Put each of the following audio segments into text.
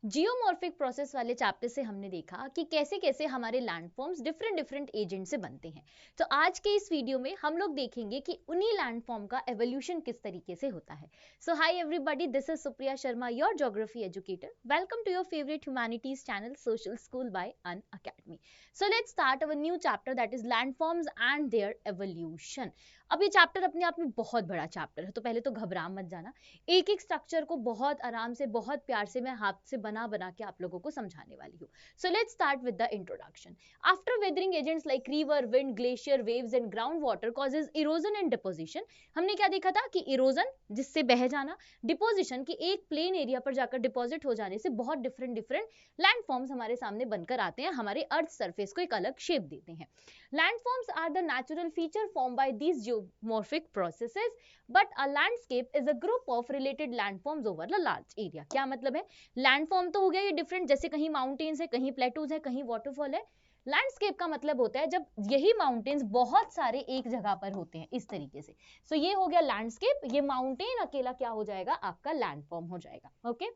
Geomorphic process वाले chapter से हमने देखा कि कैसे कैसे हमारे लैंडफॉर्म्स डिफरेंट डिफरेंट एजेंट से बनते हैं। तो आज के इस वीडियो में हम लोग देखेंगे कि उन्हीं लैंडफॉर्म का एवोल्यूशन किस तरीके से होता है। So hi everybody, this is Supriya Sharma, your geography educator. Welcome to your favourite humanities channel social school by Unacademy. So let's start our new chapter, that is landforms and their evolution. अब ये chapter अपने आप में बहुत बड़ा chapter है, तो पहले तो घबरा मत जाना। एक एक स्ट्रक्चर को बहुत आराम से, बहुत प्यार से मैं हाथ से बना बना के आप लोगों को समझाने वाली हूँ। सो let's start with the introduction. After weathering agents like river, wind, glacier, waves and ground water causes erosion and deposition. हमने क्या देखा था कि इरोजन जिससे बह जाना, डिपोजिशन की एक प्लेन एरिया पर जाकर डिपॉजिट हो जाने से बहुत डिफरेंट डिफरेंट लैंडफॉर्म्स हमारे सामने बनकर आते हैं, हमारे अर्थ सरफेस को एक अलग शेप देते हैं। Landforms are the natural feature formed by these geomorphic processes, but a landscape is a group of related landforms over a large area. क्या मतलब है? लैंडफॉर्म तो हो गया ये डिफरेंट, जैसे कहीं माउंटेन्स है, कहीं प्लेटूज है, कहीं वाटरफॉल है। लैंडस्केप का मतलब होता है जब यही माउंटेन्स बहुत सारे एक जगह पर होते हैं, इस तरीके से। सो ये हो गया लैंडस्केप, ये माउंटेन अकेला क्या हो जाएगा, आपका लैंडफॉर्म हो जाएगा। Okay,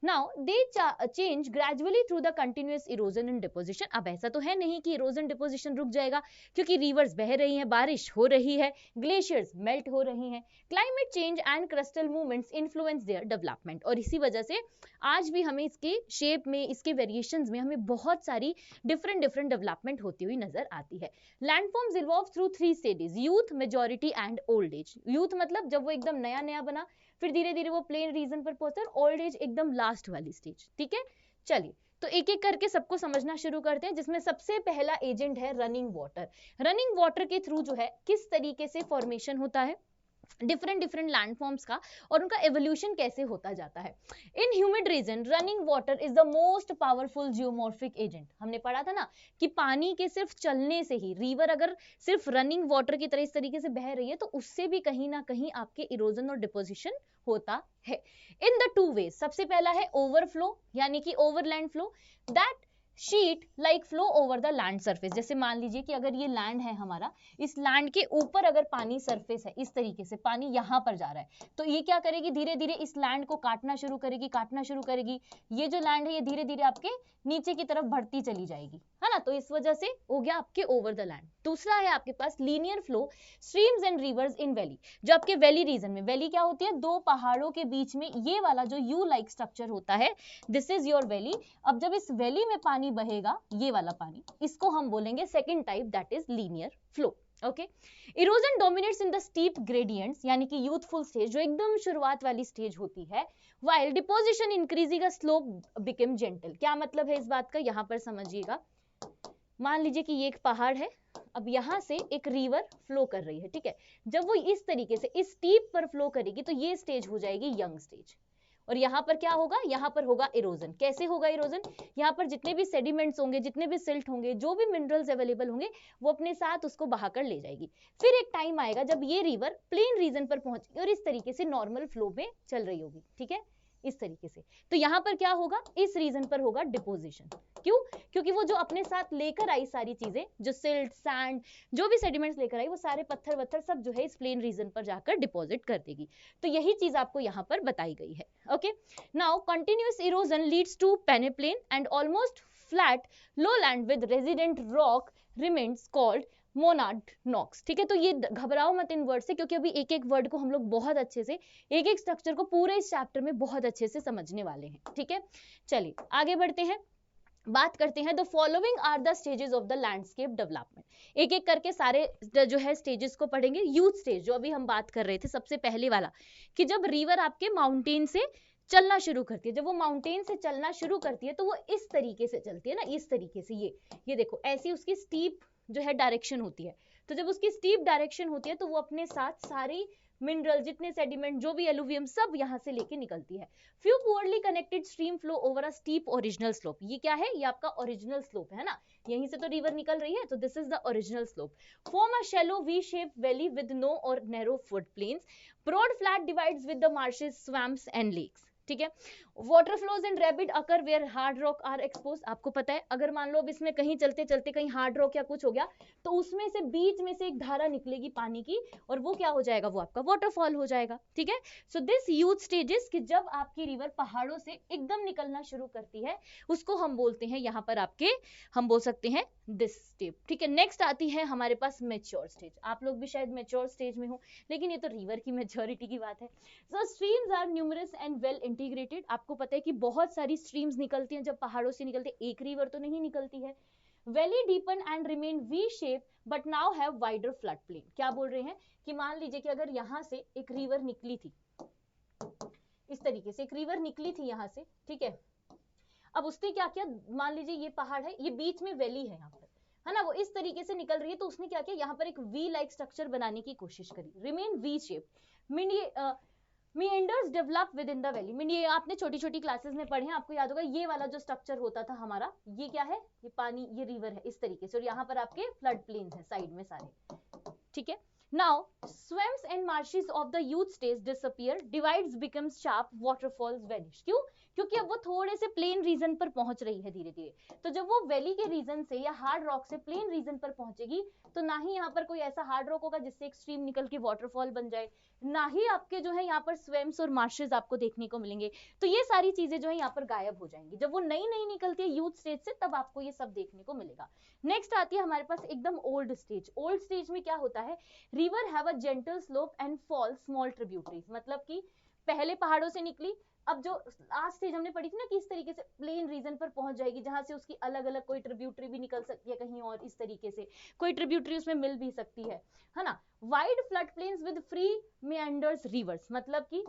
now they change gradually through the continuous erosion and deposition. अब ऐसा तो है नहीं कि इरोजन डिपोजिशन रुक जाएगा, क्योंकि रिवर्स बह रही हैं, बारिश हो रही है, ग्लेशियर्स मेल्ट हो रही हैं, climate change and crystal movements influence their development. और इसी वजह से आज भी हमें इसके शेप में, इसके वेरिएशंस में हमें बहुत सारी डिफरेंट डिफरेंट डेवलपमेंट होती हुई नजर आती है। Landforms evolve through 3 stages, youth, majority and old age. Youth मतलब जब वो एकदम नया नया बना, फिर धीरे धीरे वो प्लेन रीजन पर पहुंचा, ओल्ड एज एकदम लास्ट वाली स्टेज। ठीक है, चलिए तो एक एक करके सबको समझना शुरू करते हैं, जिसमें सबसे पहला एजेंट है रनिंग वाटर। रनिंग वाटर के थ्रू जो है किस तरीके से फॉर्मेशन होता है डिफरेंट डिफरेंट लैंडफॉर्म्स का, और उनका एवोल्यूशन कैसे होता जाता है। In humid region running water is the most powerful geomorphic agent. हमने पढ़ा था ना कि पानी के सिर्फ चलने से ही, रिवर अगर सिर्फ रनिंग वाटर की तरह इस तरीके से बह रही है तो उससे भी कहीं ना कहीं आपके इरोजन और डिपोजिशन होता है। इन द टू वेज, सबसे पहला है ओवरफ्लो यानी कि overland flow, that sheet like flow over the land surface. जैसे मान लीजिए कि अगर ये लैंड है हमारा, इस लैंड के ऊपर अगर पानी सरफेस है, इस तरीके से पानी यहाँ पर जा रहा है, तो ये क्या करेगी, धीरे धीरे इस लैंड को काटना शुरू करेगी, काटना शुरू करेगी। ये जो लैंड है ये धीरे धीरे आपके नीचे की तरफ बढ़ती चली जाएगी, है ना। तो इस वजह से हो गया आपके ओवर द लैंड। दूसरा है आपके पास linear flow, streams and rivers in valley. जो आपके वैली रीजन में, वैली क्या होती है, दो पहाड़ों के बीच में ये वाला जो यू लाइक स्ट्रक्चर होता है, दिस इज योर वैली। अब जब इस वैली में पानी बहेगा, ये वाला पानी, इसको हम बोलेंगे second type, that is linear flow. Okay, erosion dominates in the steep gradients यानी कि यूथफुल स्टेज, जो एकदम शुरुआत वाली स्टेज होती है, while deposition increasing, slope become gentle. क्या मतलब है इस बात का, यहां पर समझिएगा। मान लीजिए कि ये एक पहाड़ है, अब यहां से एक रिवर फ्लो कर रही है, ठीक है। जब वो इस तरीके से इस स्टीप पर फ्लो करेगी तो ये स्टेज हो जाएगी यंग स्टेज, और यहाँ पर क्या होगा, यहाँ पर होगा इरोजन। कैसे होगा इरोजन, यहाँ पर जितने भी सेडिमेंट्स होंगे, जितने भी सिल्ट होंगे, जो भी मिनरल्स अवेलेबल होंगे, वो अपने साथ उसको बहाकर ले जाएगी। फिर एक टाइम आएगा जब ये रिवर प्लेन रीजन पर पहुंचेगी और इस तरीके से नॉर्मल फ्लो में चल रही होगी, ठीक है, इस तरीके से। तो यहाँ पर क्या होगा, इस रीजन पर होगा डिपोजिशन। क्यों, क्योंकि वो जो अपने साथ लेकर आई सारी चीजें, जो सिल्ट, सैंड, जो भी सेडिमेंट्स लेकर आई, वो सारे पत्थर वत्थर सब जो है इस प्लेन रीजन पर जाकर डिपॉजिट कर देगी। तो यही चीज आपको यहाँ पर बताई गई है। Okay, now continuous erosion leads to peneplain and almost flat lowland with resident rock remains called monad knocks। ठीक है, तो ये घबराओ मत इन वर्ड से, क्योंकि अभी एक एक वर्ड को हम लोग बहुत अच्छे से, एक एक स्ट्रक्चर को पूरे इस चैप्टर में बहुत अच्छे से समझने वाले हैं। ठीक है, चलिए आगे बढ़ते हैं, बात करते हैं। The following are the stages of the landscape development. एक एक करके सारे जो है स्टेजेस को पढ़ेंगे। यूथ स्टेज, जो अभी हम बात कर रहे थे सबसे पहले वाला, कि जब रिवर आपके माउंटेन से चलना शुरू करती है, जब वो माउंटेन से चलना शुरू करती है तो वो इस तरीके से चलती है ना, इस तरीके से, ये देखो, ऐसी उसकी स्टीप जो है डायरेक्शन होती है। तो जब उसकी स्टीप डायरेक्शन होती है तो वो अपने साथ सारी मिनरल, जितने सेडिमेंट, जो भी एलुवियम, सब यहाँ से लेके निकलती है। Few poorly connected stream flow over a steep original slope. ये क्या है, ये आपका ओरिजिनल स्लोप है ना, यहीं से तो रिवर निकल रही है, तो this is the original slope. Form a shallow V shape valley with no or narrow flood plains, broad flat divides with the marshes, swamps and lakes. ठीक है, water flows in rapid occur where hard rock are expose. आपको पता है अगर मान लो अब इसमें कहीं चलते चलते कहीं हार्ड रॉक या कुछ हो गया तो उसमें से बीच में से एक धारा निकलेगी पानी की और वो क्या हो जाएगा, वो आपका वाटरफॉल हो जाएगा। ठीक है, सो दिस ह्यूज स्टेजेस कि जब आपकी रिवर पहाड़ों से एकदम निकलना शुरू करती है उसको हम बोलते हैं यहाँ पर आपके, हम बोल सकते हैं दिस स्टेप। ठीक है, नेक्स्ट आती है हमारे पास मेच्योर स्टेज। आप लोग भी शायद मेच्योर स्टेज में हो, लेकिन ये तो रिवर की मेच्योरिटी की बात है। So streams are numerous and well integrated. आपको पता है कि बहुत सारी स्ट्रीम्स निकलती हैं जब पहाड़ों से निकलते, एक रिवर तो नहीं निकलती है। Valley deepen and remain V shape but now have wider flood plain. क्या बोल रहे हैं कि मान लीजिए कि अगर यहाँ से एक रिवर निकली थी, इस तरीके से एक रिवर निकली थी यहाँ से, ठीक है, अब उसने क्या किया, मान लीजिए ये पहाड़ है, ये बीच में वैली है यहाँ पर, है ना, वो इस तरीके से निकल रही है, तो उसने क्या किया, यहाँ पर एक वी लाइक स्ट्रक्चर बनाने की कोशिश करी, remain V shape. meanders develop within the valley। ये आपने छोटी छोटी क्लासेस में पढ़े हैं, आपको याद होगा ये वाला जो स्ट्रक्चर होता था हमारा, ये क्या है, ये पानी, ये रिवर है इस तरीके से, और यहाँ पर आपके फ्लड प्लेन्स है साइड में सारे। ठीक है, now swamps and marshes of the youth stage disappear, divides becomes sharp, waterfalls vanish। क्यों? क्योंकि अब वो थोड़े से प्लेन रीजन पर पहुंच रही है धीरे धीरे, तो जब वो वैली के रीजन से या हार्ड रॉक से प्लेन रीजन पर पहुंचेगी तो ना ही यहाँ पर कोई ऐसा हार्ड रॉक होगा जिससे एक स्ट्रीम निकल के वाटरफॉल बन जाए, ना ही आपके जो है यहाँ पर स्वेम्स और मार्शेस आपको देखने को मिलेंगे। तो ये सारी चीजें जो है यहाँ पर गायब हो जाएंगी। जब वो नई नई निकलती है यूथ स्टेज से, तब आपको ये सब देखने को मिलेगा। नेक्स्ट आती है हमारे पास एकदम ओल्ड स्टेज। ओल्ड स्टेज में क्या होता है, river have a gentle slope and fall small tributaries. मतलब कि पहले पहाड़ों से निकली, अब जो लास्ट स्टेज हमने पढ़ी थी ना कि इस तरीके से प्लेन रीजन पर पहुंच जाएगी, जहां से उसकी अलग अलग कोई ट्रिब्यूटरी भी निकल सकती है कहीं और, इस तरीके से कोई ट्रिब्यूटरी उसमें मिल भी सकती है ना। Wide flood plains with free meanders rivers. मतलब कि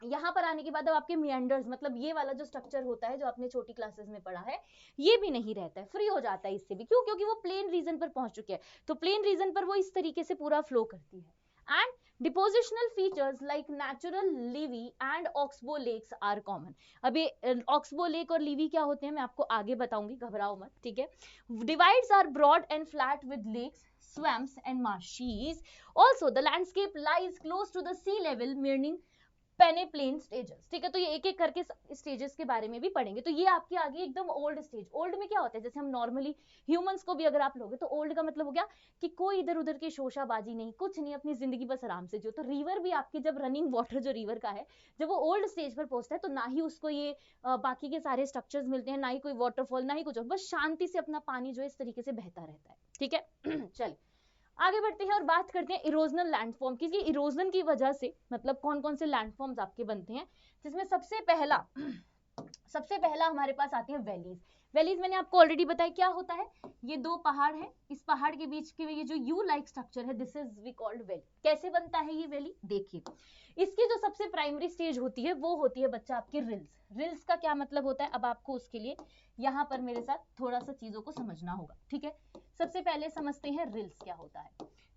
यहाँ पर आने के बाद अब आपके मिएंडर्स, मतलब ये वाला जो स्ट्रक्चर होता है जो आपने छोटी क्लासेस में पढ़ा है, ये भी नहीं रहता है, फ्री हो जाता है इससे भी। क्यों? क्योंकि वो प्लेन रीजन पर पहुंच चुके हैं, तो प्लेन रीजन पर वो इस तरीके से पूरा फ्लो करती है। And depositional features like natural levee and oxbow lakes are common. अभी ऑक्सबो लेक और लीवी क्या होते हैं मैं आपको आगे बताऊंगी, घबराओ मत। ठीक है, divides are broad and flat with lakes, swamps and marshes. Also the landscape lies close to the sea level, meaning peneplain stages. ठीक है, तो ये एक एक करके स्टेजेस के बारे में भी पढ़ेंगे। तो ये आपके आगे एकदम ओल्ड स्टेज। ओल्ड में क्या होता है, जैसे हम नॉर्मली ह्यूमंस को भी अगर आप लोगे तो ओल्ड का मतलब हो गया कि कोई इधर उधर की शोशाबाजी नहीं, कुछ नहीं, अपनी जिंदगी बस आराम से जियो। तो रिवर भी आपकी जब रनिंग वाटर जो रिवर का है, जब वो ओल्ड स्टेज पर पहुंचता है तो ना ही उसको ये बाकी के सारे स्ट्रक्चर्स मिलते हैं, ना ही कोई वाटरफॉल, ना ही कुछ, बस शांति से अपना पानी जो है इस तरीके से बहता रहता है। ठीक है चल आगे बढ़ते हैं और बात करते हैं इरोजनल लैंडफॉर्म की। इरोजन की वजह से मतलब कौन कौन से लैंडफॉर्म्स आपके बनते हैं, जिसमें सबसे पहला हमारे पास आती है वैलीज। वैलीज मैंने आपको ऑलरेडी बताया क्या होता है, ये दो पहाड़ है, इस पहाड़ के बीच के ये जो यू लाइक स्ट्रक्चर है, this is we called valley. कैसे बनता है ये वैली, देखिए इसकी जो सबसे प्राइमरी स्टेज होती है वो होती है बच्चा आपकी रिल्स। रिल्स का क्या मतलब होता है, अब आपको उसके लिए यहाँ पर मेरे साथ थोड़ा सा चीजों को समझना होगा। ठीक है, सबसे पहले समझते हैं रिल्स क्या होता है।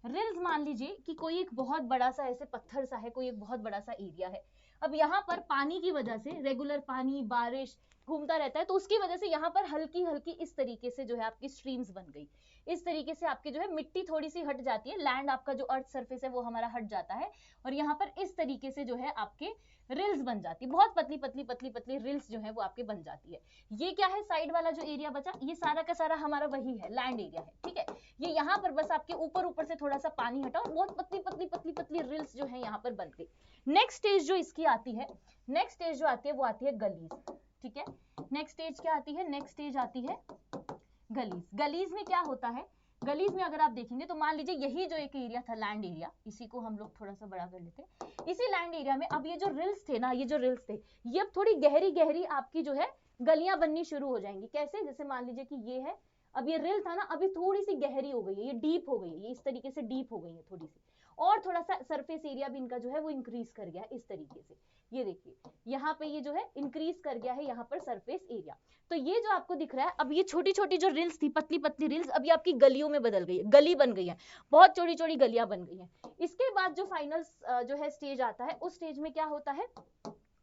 रिल्स मान लीजिए कि कोई एक बहुत बड़ा सा ऐसे पत्थर सा है, कोई एक बहुत बड़ा सा एरिया है। अब यहाँ पर पानी की वजह से, रेगुलर पानी बारिश घूमता रहता है, तो उसकी वजह से यहाँ पर हल्की हल्की इस तरीके से जो है आपकी स्ट्रीम्स बन गई। इस तरीके से आपकी जो है मिट्टी थोड़ी सी हट जाती है, लैंड आपका जो अर्थ सरफेस है वो हमारा हट जाता है, और यहाँ पर इस तरीके से जो है आपके रिल्स बन जाती है। बहुत पतली पतली पतली पतली रिल्स जो है वो आपके बन जाती है। ये क्या है, साइड वाला जो एरिया बचा, ये सारा का सारा हमारा वही है, लैंड एरिया है। ठीक है, ये यहाँ पर बस आपके ऊपर ऊपर से थोड़ा सा पानी हटा और बहुत पतली पतली पतली पतली रिल्स जो है यहाँ पर बन गई। नेक्स्ट स्टेज जो इसकी आती है, नेक्स्ट स्टेज जो आती है वो आती है गलीज। ठीक है, नेक्स्ट स्टेज क्या आती है, नेक्स्ट स्टेज आती है गलीज। गलीज में क्या होता है, गलीज में अगर आप देखेंगे तो मान लीजिए यही जो एक एरिया था लैंड एरिया, इसी को हम लोग थोड़ा सा बड़ा कर लेते हैं। इसी लैंड एरिया में अब ये जो रिल्स थे ना, ये जो रिल्स थे, ये अब थोड़ी गहरी गहरी आपकी जो है गलियां बननी शुरू हो जाएंगी। कैसे, जैसे मान लीजिए कि ये है, अब ये रिल था ना, अभी थोड़ी सी गहरी हो गई है, ये डीप हो गई है, ये इस तरीके से डीप हो गई है थोड़ी सी, और थोड़ा सा सरफेस एरिया भी इनका जो है वो इंक्रीज कर गया है इस तरीके से। ये देखिए यहाँ पे ये जो है इंक्रीज कर गया है यहाँ पर सरफेस एरिया। तो ये जो आपको दिख रहा है, अब ये छोटी छोटी जो रिल्स थी, पतली पतली रिल्स, अभी आपकी गलियों में बदल गई है, गली बन गई है, बहुत चौड़ी चौड़ी गलियां बन गई हैं। इसके बाद जो फाइनल जो है स्टेज आता है, उस स्टेज में क्या होता है,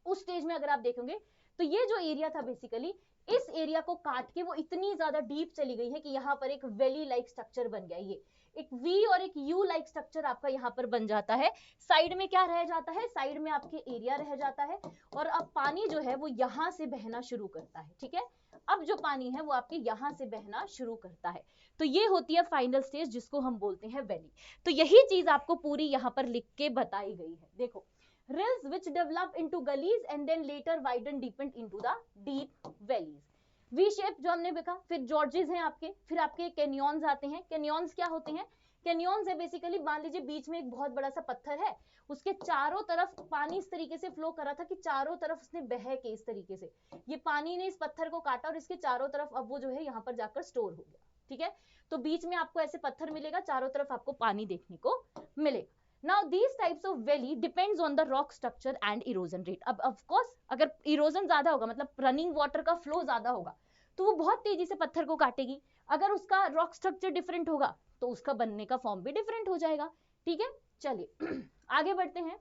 उस स्टेज में अगर आप देखोगे तो ये जो एरिया था बेसिकली, इस एरिया को काट के वो इतनी ज्यादा डीप चली गई है कि यहाँ पर एक वैली लाइक स्ट्रक्चर बन गया। ये एक वी और एक यू लाइक स्ट्रक्चर आपका यहाँ पर बन जाता है। साइड में क्या रह जाता है, साइड में आपके एरिया रह जाता है, और अब पानी जो है वो यहाँ से बहना शुरू करता है। ठीक है, अब जो पानी है वो आपके यहाँ से बहना शुरू करता है। तो ये होती है फाइनल स्टेज, जिसको हम बोलते हैं वैली। तो यही चीज आपको पूरी यहाँ पर लिख के बताई गई है। देखो, rills which develop into gullies and then later widen deepened into the deep valleys. V shape जो हमने देखा, फिर जॉर्जेस हैं आपके, फिर आपके कैनियंस आते हैं। कैनियंस क्या होते हैं, कैनियंस है बेसिकली, मान लीजिए बीच में एक बहुत बड़ा सा पत्थर है, उसके चारों तरफ पानी इस तरीके से फ्लो कर रहा था कि चारों तरफ उसने बह के इस तरीके से, ये पानी ने इस पत्थर को काटा और इसके चारों तरफ अब वो जो है यहाँ पर जाकर स्टोर हो गया। ठीक है, तो बीच में आपको ऐसे पत्थर मिलेगा, चारों तरफ आपको पानी देखने को मिलेगा। Now these types of valley depends on the rock structure and erosion rate. अब of course अगर erosion ज्यादा होगा, मतलब running water का flow ज्यादा होगा, तो वो बहुत तेजी से पत्थर को काटेगी। अगर उसका rock structure different होगा तो उसका बनने का फॉर्म भी डिफरेंट हो जाएगा। ठीक है, चलिए आगे बढ़ते हैं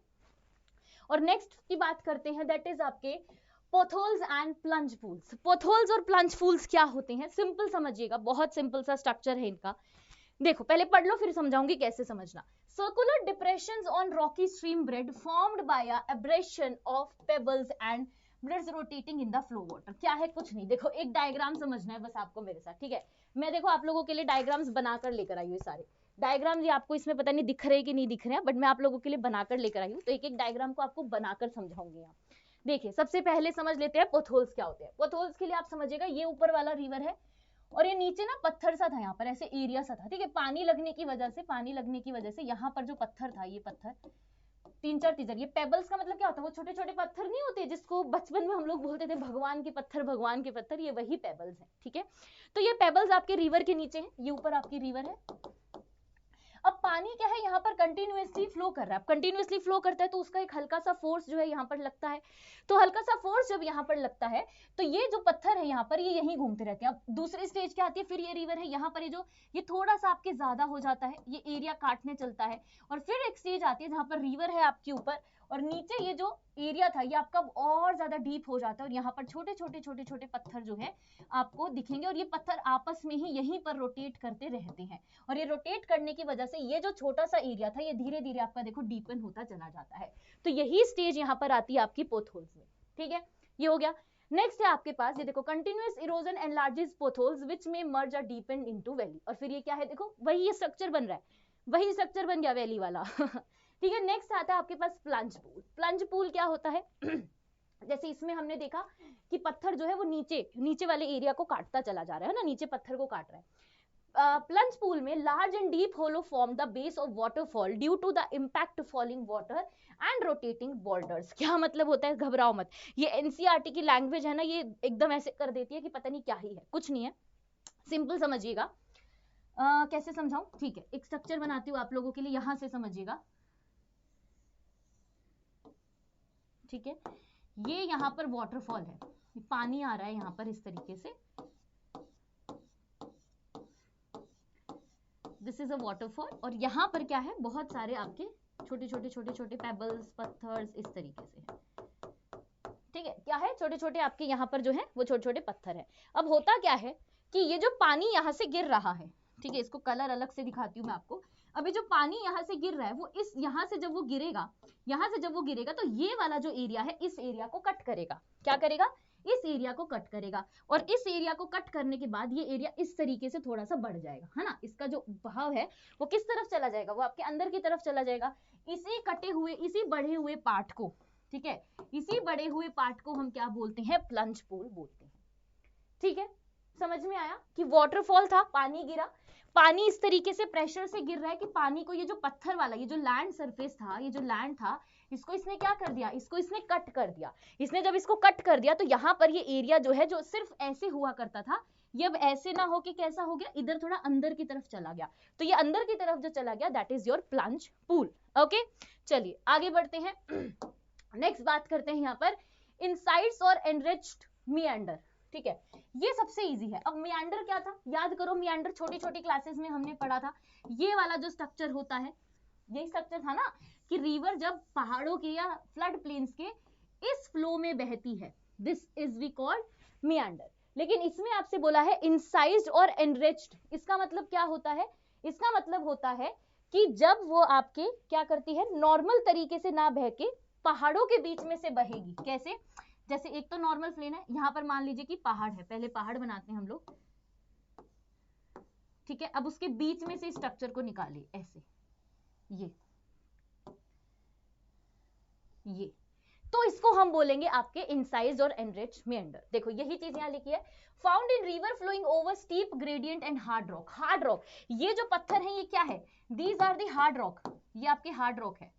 और नेक्स्ट की बात करते हैं, दैट इज आपके पोथोल्स एंड प्लंज पूल्स। पोथोल्स और प्लंज पूल्स क्या होते हैं, सिंपल समझिएगा, बहुत सिंपल सा स्ट्रक्चर है इनका। देखो पहले पढ़ लो, फिर समझाऊंगी कैसे समझना। Circular depressions on rocky stream bed formed by a abrasion of pebbles and beds rotating in the flow water. क्या है, कुछ नहीं, देखो एक डायग्राम समझना है बस आपको मेरे साथ। ठीक है, मैं देखो आप लोगों के लिए डायग्राम्स बनाकर लेकर आई हूँ। सारे डायग्राम्स ये आपको इसमें पता नहीं दिख रहे कि नहीं दिख रहे हैं, बट मैं आप लोगों के लिए बनाकर लेकर आई हूँ। तो एक एक डायग्राम को आपको बनाकर समझाऊंगी यहाँ। देखिए सबसे पहले समझ लेते हैं पोथोल्स क्या होते हैं। पोथोल्स के लिए आप समझिएगा, ये ऊपर वाला रिवर है और ये नीचे ना पत्थर सा था, यहाँ पर ऐसे एरिया सा था। ठीक है, पानी लगने की वजह से यहाँ पर जो पत्थर था, ये पत्थर तीन चार टीजर, ये पेबल्स का मतलब क्या होता है, वो छोटे छोटे पत्थर नहीं होते जिसको बचपन में हम लोग बोलते थे भगवान के पत्थर, भगवान के पत्थर, ये वही पेबल्स हैं। ठीक है, तो ये पेबल्स आपके रिवर के नीचे हैं, ये ऊपर आपकी रिवर है। अब पानी क्या है, यहाँ पर कंटिन्यूअसली फ्लो कर रहा है। कंटिन्यूअसली फ्लो करता है तो उसका एक हल्का सा फोर्स जो है यहाँ पर लगता है। तो हल्का सा फोर्स जब यहाँ पर लगता है तो ये जो पत्थर है यहाँ पर, ये यहीं घूमते रहते हैं। अब दूसरी स्टेज क्या आती है, फिर ये रिवर है, यहाँ पर ये थोड़ा सा आपके ज्यादा हो जाता है, ये एरिया काटने चलता है। और फिर एक स्टेज आती है जहाँ पर रिवर है आपके ऊपर, और नीचे ये जो एरिया था ये आपका और ज्यादा डीप हो जाता है, और यहाँ पर छोटे छोटे पत्थर जो है आपको दिखेंगे, और ये पत्थर आपस में ही यहीं पर रोटेट करते रहते हैं। और ये रोटेट करने की वजह से ये जो छोटा सा एरिया था, ये धीरे धीरे आपका देखो डीपन होता चला जाता है। तो यही स्टेज यहाँ पर आती है आपकी पोथोल्स में। ठीक है, ये हो गया। नेक्स्ट है आपके पास, ये देखो कंटिन्यूअस इरोजन एनलार्जेस पोथोल्स व्हिच में मर्ज और डीपन इनटू वैली। और फिर ये क्या है, देखो वही ये स्ट्रक्चर बन रहा है, वही स्ट्रक्चर बन गया वैली वाला। ठीक है, नेक्स्ट आता है आपके पास प्लंज पूल। प्लंज पूल क्या होता है, जैसे इसमें हमने देखा कि पत्थर जो है वो नीचे वाले एरिया को काटता चला जा रहा है ना, नीचे पत्थर को काट रहा है। प्लंज पूल में large and deep hollow form the base of waterfall due to the impact falling water and rotating borders. क्या मतलब होता है, घबराओ मत, ये एनसीईआरटी की लैंग्वेज है ना, ये एकदम ऐसे कर देती है कि पता नहीं क्या ही है, कुछ नहीं है, सिंपल समझिएगा। कैसे समझाऊं, ठीक है, एक स्ट्रक्चर बनाती हूँ आप लोगों के लिए, यहां से समझिएगा। ठीक है, ये यहाँ पर वाटरफॉल है, पानी आ रहा है यहाँ पर इस तरीके से, दिस इज अ वाटरफॉल, और यहाँ पर क्या है, बहुत सारे आपके छोटे पेबल्स, पत्थर्स इस तरीके से है। ठीक है, क्या है, छोटे छोटे आपके यहाँ पर जो है वो छोटे छोटे पत्थर है। अब होता क्या है कि ये जो पानी यहाँ से गिर रहा है, ठीक है, इसको कलर अलग से दिखाती हूँ मैं आपको। अभी जो पानी यहाँ से गिर रहा है वो इस यहाँ से जब वो गिरेगा तो ये वाला जो एरिया है इस एरिया को कट करेगा। क्या करेगा, इस एरिया को कट करेगा, और इस एरिया को कट करने के बाद ये एरिया इस तरीके से थोड़ा सा बढ़ जाएगा, है ना। इसका जो बहाव है वो किस तरफ चला जाएगा, वो आपके अंदर की तरफ चला जाएगा। इसी बढ़े हुए पार्ट को, ठीक है, इसी बढ़े हुए पार्ट को हम क्या बोलते हैं, प्लंज पूल बोलते हैं। ठीक है, समझ में आया कि वाटरफॉल था, पानी गिरा, पानी इस तरीके से प्रेशर से गिर रहा है कि पानी को ये जो पत्थर वाला, ये जो लैंड सरफेस था, ये जो लैंड था, इसको इसने क्या कर दिया, इसको इसने कट कर दिया। इसने जब इसको कट कर दिया तो यहाँ पर ये एरिया जो है, जो सिर्फ ऐसे हुआ करता था, ये अब ऐसे ना हो कि कैसा हो गया, इधर थोड़ा अंदर की तरफ चला गया। तो ये अंदर की तरफ जो चला गया, that is your plunge pool. Okay, चलिए आगे बढ़ते हैं। नेक्स्ट बात करते हैं यहाँ पर इनसाइड्स और एनरिच्ड मिएंडर। ठीक है, ये सबसे इजी है। अब मिएंडर क्या था, याद करो, मिएंडर छोटी छोटी क्लासेस में हमने पढ़ा था। ये वाला जो स्ट्रक्चर होता है, यही स्ट्रक्चर था ना कि रिवर जब पहाड़ों के या फ्लड प्लेन्स के इस फ्लो में बहती है, this is we called meander. लेकिन इसमें आपसे बोला है इंसाइज्ड और एनरिच्ड, इसका मतलब क्या होता है? इसका मतलब होता है कि जब वो आपके क्या करती है, नॉर्मल तरीके से ना बह के पहाड़ों के बीच में से बहेगी। कैसे? जैसे एक तो नॉर्मल प्लेन है, यहां पर मान लीजिए कि पहाड़ है, पहले पहाड़ बनाते हैं हम लोग, ठीक है। अब उसके बीच में से स्ट्रक्चर को निकालिए ऐसे, ये तो इसको हम बोलेंगे आपके इंसाइज और एनरिच मेंडर। देखो यही चीज यहां लिखी है, found in river flowing over steep gradient and hard rock. Hard rock, ये जो पत्थर है ये क्या है? These are the hard rock, ये आपके हार्ड रॉक है,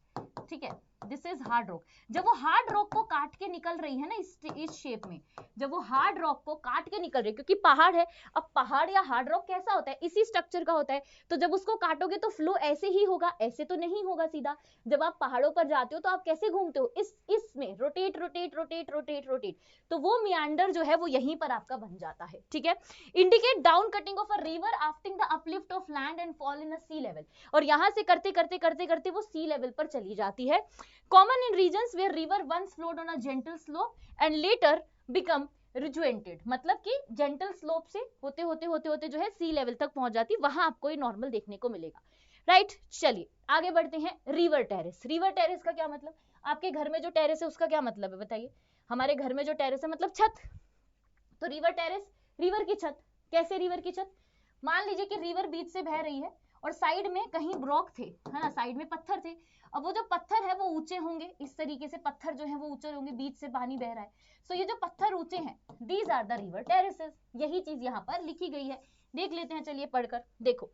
ठीक है, दिस इज हार्ड रॉक। जब वो हार्ड रॉक को काट के निकल रही है ना इस शेप में, जब वो हार्ड रॉक को काट के निकल रही है, क्योंकि पहाड़ है, अब पहाड़ या हार्ड रॉक कैसा होता है? इसी स्ट्रक्चर का होता है, तो जब उसको काटोगे तो फ्लो ऐसे ही होगा, ऐसे तो नहीं होगा सीधा। जब आप पहाड़ों पर जाते हो तो आप कैसे घूमते हो? इसमें rotate rotate rotate rotate rotate, तो वो मियांडर जो है वो यहीं पर आपका बन जाता है, ठीक है। Indicate down cutting of a river after the uplift of land and fall in a sea level, और यहां से करते करते करते करते वो सी लेवल पर चली जाती है। Common in regions where river once flowed on a gentle slope and later become rejuvenated, मतलब कि जेंटल स्लोप से होते होते होते होते जो है सी लेवल तक पहुंच जाती, वहां आपको ये नॉर्मल देखने को मिलेगा, राइट। चलिए आगे बढ़ते हैं। रिवर टेरेस, रिवर टेरेस का क्या मतलब? आपके घर में जो टेरेस है उसका क्या मतलब है बताइए? हमारे घर में जो टेरेस है मतलब छत, तो रिवर टेरेस रिवर की छत। कैसे रिवर की छत? मान लीजिए कि रिवर बीच से बह रही है और साइड में कहीं रॉक थे, है ना, साइड में पत्थर थे। अब वो जो पत्थर है वो ऊंचे होंगे, इस तरीके से पत्थर जो है वो ऊंचे होंगे, बीच से पानी बह रहा है, सो ये जो पत्थर ऊंचे हैं, these are the river terraces. यही चीज यहाँ पर लिखी गई है, देख लेते हैं, चलिए पढ़कर देखो।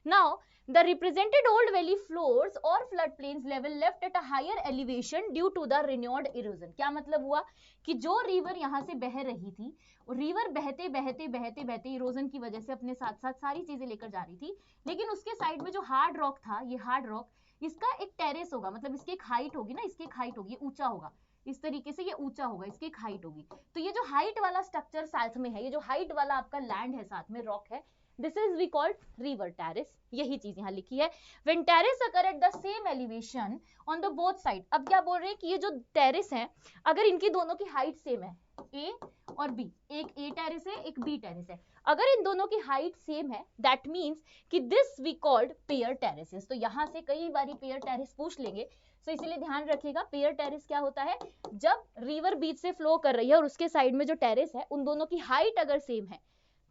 Now the represented old valley floors or floodplains level left at a higher elevation due to the renewed erosion। क्या मतलब हुआ कि जो रिवर यहाँ से बह रही थी, रिवर बहते बहते बहते बहते इरोजन की वजह से अपने साथ साथ सारी चीजें लेकर जा रही थी, लेकिन उसके साइड में जो हार्ड रॉक था, ये हार्ड रॉक, इसका एक टेरेस होगा, मतलब इसकी एक हाइट होगी ना, इसकी एक हाइट होगी, ऊंचा होगा, इस तरीके से ये ऊंचा होगा, इसकी एक हाइट होगी। तो ये जो हाइट वाला स्ट्रक्चर साथ में है, ये जो हाइट वाला आपका लैंड है, साथ में रॉक है, this is we called river terrace. यही चीज यहाँ लिखी है। When terrace occur at the same elevation on the both side, अब क्या बोल रहे हैं कि ये जो टेरेस है, अगर इनकी दोनों की हाइट सेम है, ए और बी, एक ए टेरेस है एक बी टेरेस है, अगर इन दोनों की हाइट सेम है, दैट मीन्स कि this we called pair terraces. तो यहाँ से कई बारी पेयर टेरेस पूछ लेंगे, तो इसीलिए ध्यान रखिएगा, पेयर टेरेस क्या होता है? जब रिवर बीच से फ्लो कर रही है और उसके साइड में जो टेरेस है, उन दोनों की हाइट अगर सेम है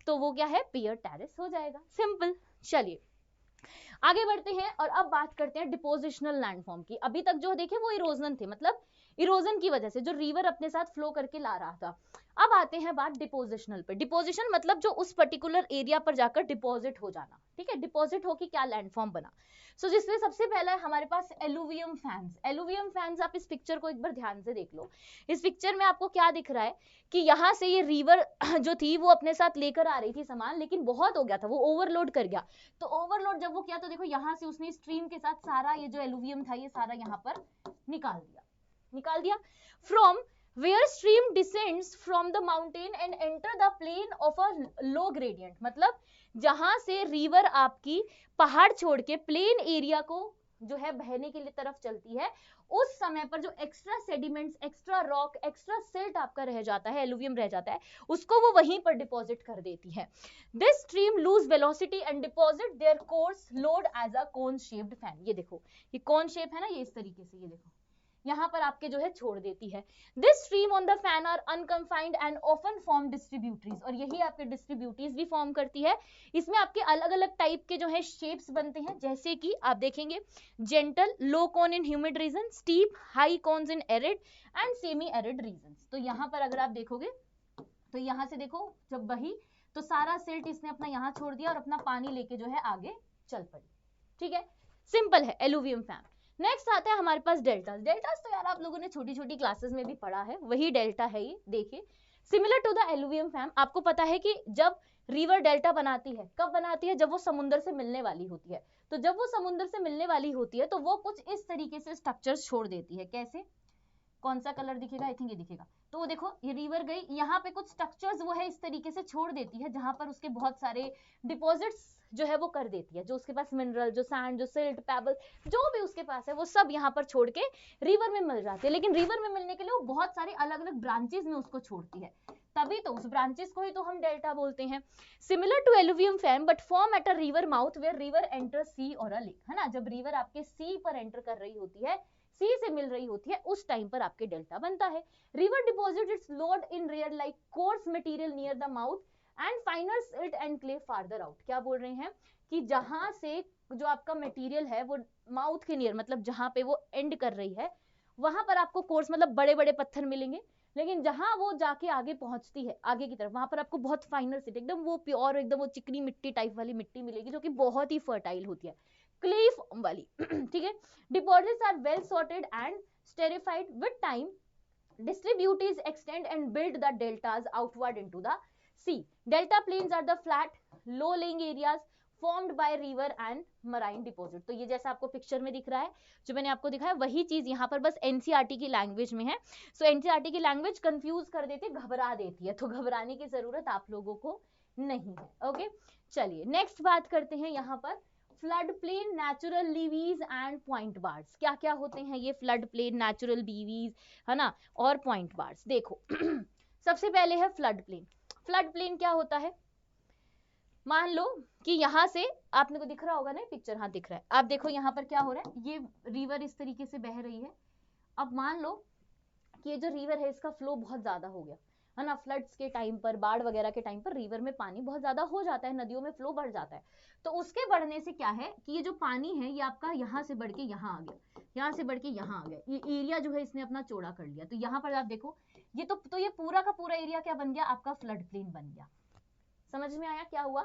तो वो क्या है? पेयर टेरेस हो जाएगा, सिंपल। चलिए आगे बढ़ते हैं और अब बात करते हैं डिपोजिशनल लैंडफॉर्म की। अभी तक जो देखे वो इरोजन थे, मतलब इरोजन की वजह से जो रिवर अपने साथ फ्लो करके ला रहा था। अब आते हैं बात डिपोजिशनल पे। डिपोजिशन मतलब जो उस पर्टिकुलर एरिया पर जाकर डिपॉजिट हो जाना, ठीक है, डिपॉजिट होके क्या लैंडफॉर्म बना। सो जिसमें सबसे पहला है हमारे पास एलुवियम फैंस। एलुवियम फैंस, आप इस पिक्चर को एक बार ध्यान से देख लो। इस पिक्चर में आपको क्या दिख रहा है कि यहाँ से ये रिवर जो थी वो अपने साथ लेकर आ रही थी सामान, लेकिन बहुत हो गया था, वो ओवरलोड कर गया। तो ओवरलोड जब वो किया तो देखो यहाँ से उसने स्ट्रीम के साथ सारा ये जो एलुवियम था ये सारा यहाँ पर निकाल दिया। From where stream descends from the mountain and enter the plane of a low gradient, मतलब जहां से रिवर आपकी पहाड़ छोड़ के प्लेन एरिया को जो है बहने के लिए तरफ चलती है, उस समय पर जो extra sediments, extra rock, extra silt आपका रह जाता है, एलुवियम रह जाता है, उसको वो वहीं पर डिपॉजिट कर देती है। This stream lose velocity and deposit their coarse load as a cone shaped fan. ये देखो, ये कोन शेप है ना, ये इस तरीके से, ये देखो यहाँ पर आपके जो है छोड़ देती है। This stream on the fan are unconfined and often form distributaries, और यही आपके डिस्ट्रीब्यूटरीज भी फॉर्म करती है। इसमें आपके अलग अलग टाइप के जो है शेप्स बनते हैं, जैसे कि आप देखेंगे gentle, low cone in humid region, steep, high cones in arid and semi arid region. तो यहाँ पर अगर आप देखोगे तो यहाँ से देखो जब बही तो सारा सिल्ट इसने अपना यहाँ छोड़ दिया और अपना पानी लेके जो है आगे चल पड़ी, ठीक है, सिंपल है एलुवियम फैन। नेक्स्ट आता है हमारे पास डेल्टास। डेल्टास तो यार आप लोगों ने छोटी छोटी क्लासेस में भी पढ़ा है, वही डेल्टा है ये, देखिए similar to the alluvium fan. आपको पता है कि जब रिवर डेल्टा बनाती है, कब बनाती है? जब वो समुद्र से मिलने वाली होती है। तो जब वो समुद्र से मिलने वाली होती है तो वो कुछ इस तरीके से स्ट्रक्चर्स छोड़ देती है। कैसे? कौन सा कलर दिखेगा? आई थिंक ये दिखेगा। तो देखो ये रिवर गई, यहाँ पे कुछ स्ट्रक्चर्स वो है इस तरीके से छोड़ देती है जहां पर उसके बहुत सारे डिपॉजिट्स जो है वो कर देती है, जो उसके पास मिनरल, जो सैंड, जो सिल्ट, पेबल, जो भी उसके पास है वो सब यहाँ पर छोड़ के रिवर में मिल जाते हैं। लेकिन रिवर में मिलने के लिए वो बहुत सारे अलग अलग ब्रांचेस में उसको छोड़ती है, तभी तो उस ब्रांचेस को ही तो हम डेल्टा बोलते हैं। Similar to alluvium fan but form at a river mouth where river enter sea or a lake, है ना, जब रिवर आपके सी पर एंटर कर रही होती है, सी से मिल रही होती है, उस टाइम पर आपके डेल्टा बनता है। River deposit it's load in rear like course material near the mouth and फाइनर silt and clay farther out. क्या बोल रहे हैं कि जहां से जो आपका मटेरियल है वो माउथ के नियर, मतलब जहां पे वो एंड कर रही है वहां पर आपको कोर्स मतलब बड़े बड़े पत्थर मिलेंगे, लेकिन जहां वो जाके आगे पहुंचती है आगे की तरफ, वहां पर आपको बहुत फाइनर सिट, एकदम वो प्योर, एकदम वो चिकनी मिट्टी टाइप वाली मिट्टी मिलेगी जो कि बहुत ही फर्टाइल होती है, क्ले फॉर्म वाली। ठीक है, deposits are well sorted and stratified with time, distributes extend and build the deltas outward into the sea. Delta plains are the flat low lying areas formed by river and marine deposit. तो ये जैसा आपको picture में दिख रहा है, जो मैंने आपको दिखाया वही चीज यहाँ पर बस एनसीईआरटी की लैंग्वेज में है। सो एनसीईआरटी की लैंग्वेज कंफ्यूज कर देती, घबरा देती है, तो घबराने की जरूरत आप लोगों को नहीं है। ओके, चलिए नेक्स्ट बात करते हैं यहाँ पर flood plain, natural levees and point bars. क्या क्या होते हैं ये फ्लड प्लेन, नेचुरल लीवीज, है ना, और पॉइंट बार्स। देखो सबसे पहले है फ्लड प्लेन। फ्लड प्लेन क्या होता है, मान लो कि यहाँ से आपने को दिख रहा होगा ना पिक्चर, हाँ दिख रहा है, आप देखो यहाँ पर क्या हो रहा है, ये रिवर इस तरीके से बह रही है। अब मान लो कि ये जो रिवर है इसका फ्लो बहुत ज्यादा हो गया, है ना, फ्लड्स के टाइम पर, बाढ़ वगैरह के टाइम पर रिवर में पानी बहुत ज्यादा हो जाता है, नदियों में फ्लो बढ़ जाता है। तो उसके बढ़ने से क्या है कि ये जो पानी है ये आपका यहाँ से बढ़ के यहाँ आ गया, यहाँ से बढ़ के यहाँ आ गया, ये एरिया जो है इसने अपना चौड़ा कर लिया। तो यहाँ पर आप देखो ये तो ये पूरा का पूरा एरिया क्या बन गया, आपका फ्लड प्लेन बन गया। समझ में आया क्या हुआ?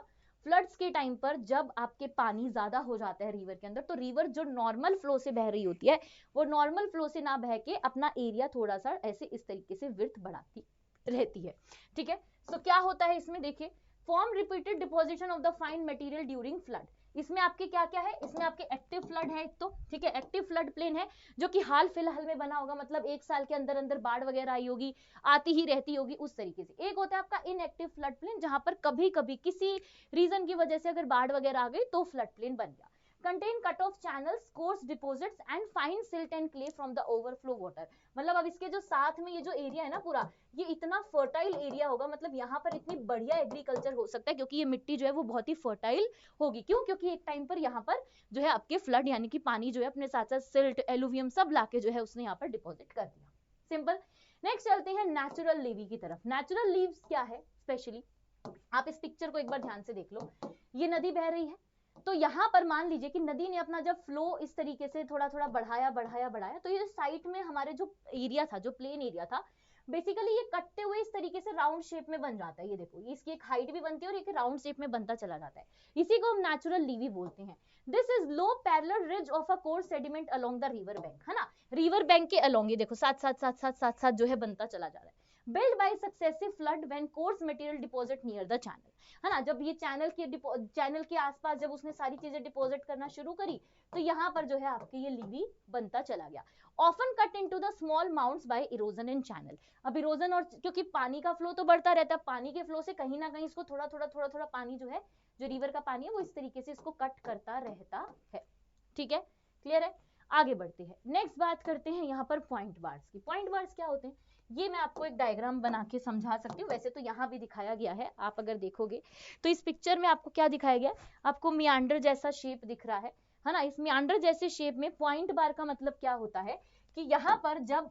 फ्लड्स के टाइम पर जब आपके पानी ज्यादा हो जाता है रिवर के अंदर, तो रिवर जो नॉर्मल फ्लो से बह रही होती है वो नॉर्मल फ्लो से ना बह के अपना एरिया थोड़ा सा ऐसे इस तरीके से विड्थ बढ़ाती रहती है। ठीक है, तो क्या होता है इसमें, देखिए form repeated deposition of the fine material during flood. इसमें आपके क्या क्या है, इसमें आपके एक्टिव फ्लड है एक तो, ठीक है, एक्टिव फ्लड प्लेन है जो कि हाल फिलहाल में बना होगा, मतलब एक साल के अंदर अंदर बाढ़ वगैरह आई होगी, आती ही रहती होगी उस तरीके से। एक होता है आपका इनएक्टिव फ्लड प्लेन, जहां पर कभी कभी किसी रीजन की वजह से अगर बाढ़ वगैरह आ गई तो फ्लड प्लेन बन गया। Contain cut off channels, course deposits and fine silt and clay from the overflow water. मतलब अब इसके जो साथ में ये जो एरिया है ना पूरा, ये इतना फर्टाइल एरिया होगा, मतलब यहाँ पर इतनी बढ़िया एग्रीकल्चर हो सकता है, क्योंकि ये मिट्टी जो है वो बहुत ही फर्टाइल होगी। क्यों? क्योंकि एक टाइम पर यहाँ पर जो है आपके फ्लड यानी कि पानी जो है अपने साथ साथ सिल्ट, एलुवियम सब लाके जो है उसने यहाँ पर डिपॉजिट कर दिया। सिंपल। नेक्स्ट चलते हैं नेचुरल लीवी की तरफ। नेचुरल लीव्स क्या है स्पेशली, आप इस पिक्चर को एक बार ध्यान से देख लो। ये नदी बह रही है, तो यहाँ पर मान लीजिए कि नदी ने अपना जब फ्लो इस तरीके से थोड़ा थोड़ा बढ़ाया बढ़ाया बढ़ाया, तो ये साइड में हमारे जो एरिया था, जो प्लेन एरिया था, बेसिकली ये कटते हुए इस तरीके से राउंड शेप में बन जाता है। ये देखो इसकी एक हाइट भी बनती है और एक राउंड शेप में बनता चला जाता है, इसी को हम नेचुरल लीवी बोलते हैं। This is low parallel ridge of a course sediment along the river bank, है ना, रिवर बैंक के अलोंग ये देखो साथ साथ साथ साथ साथ साथ जो है बनता चला जा रहा है। built by successive flood when coarse material deposit near the channel, है ना, जब ये चैनल के आसपास जब उसने सारी चीजें डिपॉजिट करना शुरू करी, तो यहाँ पर जो है आपके ये लीवी बनता चला गया। Often cut into the small mounds by erosion in channel. अब इरोजन, और क्योंकि पानी का फ्लो तो बढ़ता रहता है, पानी के फ्लो से कहीं ना कहीं इसको थोड़ा थोड़ा थोड़ा थोड़ा पानी जो है, जो रिवर का पानी है वो इस तरीके से इसको कट करता रहता है। ठीक है, क्लियर है? आगे बढ़ते हैं, नेक्स्ट बात करते हैं यहाँ पर पॉइंट बार्स की। पॉइंट बार्स क्या होते हैं, ये मैं आपको एक डायग्राम बना के समझा सकती हूँ, वैसे तो यहाँ भी दिखाया गया है, आप अगर देखोगे तो इस पिक्चर में आपको क्या दिखाया गया, आपको मियांडर जैसा शेप दिख रहा है ना। इस मियांडर जैसे शेप में पॉइंट बार का मतलब क्या होता है कि यहाँ पर जब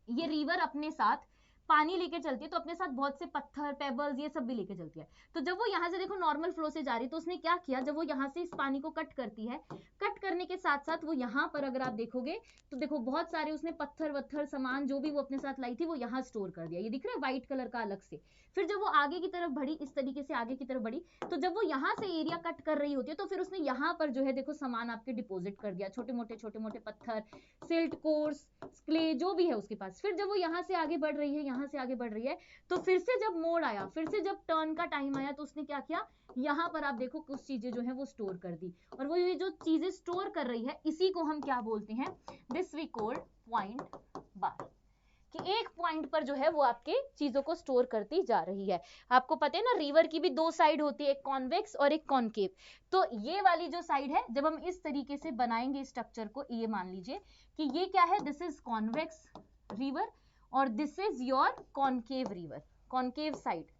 ये रिवर अपने साथ पानी लेके चलती है तो अपने साथ बहुत से पत्थर, पेबल्स, ये सब भी लेके चलती है। तो जब वो यहाँ से देखो नॉर्मल फ्लो से जा रही है, तो उसने क्या किया, जब वो यहाँ से इस पानी को कट करती है, कट करने के साथ साथ वो यहाँ पर अगर आप देखोगे तो देखो बहुत सारे उसने पत्थर वत्थर सामान जो भी वो अपने साथ लाई थी वो यहाँ स्टोर कर दिया, ये दिख रहा है व्हाइट कलर का अलग से। फिर जब वो आगे की तरफ बढ़ी, इस तरीके से आगे की तरफ बढ़ी, तो जब वो यहाँ से एरिया कट कर रही होती है तो फिर उसने यहाँ पर जो है देखो सामान आपके डिपोजिट कर दिया, छोटे मोटे पत्थर, सिल्ट, कोर्स, क्ले, जो भी है उसके पास। फिर जब वो यहाँ से आगे बढ़ रही है, यहाँ से आगे बढ़ रही है, तो फिर से जब मोड़ आया, फिर से जब टर्न का टाइम आया, तो उसने क्या किया, यहाँ पर आप देखो कुछ चीजें जो है वो स्टोर कर दी। और वो ये जो चीजें स्टोर कर रही है इसी को हम क्या बोलते हैं, दिस वी कॉल पॉइंट बार। कि एक पॉइंट पर जो है वो आपके चीजों को स्टोर करती जा रही है। आपको पता है ना, रिवर की भी दो साइड होती है, एक कॉन्वेक्स और एक कॉन्केव। तो ये वाली जो साइड है, जब हम इस तरीके से बनाएंगे स्ट्रक्चर को, ये मान लीजिए कि ये क्या है, दिस इज कॉन्वेक्स रिवर और this is your concave river, concave side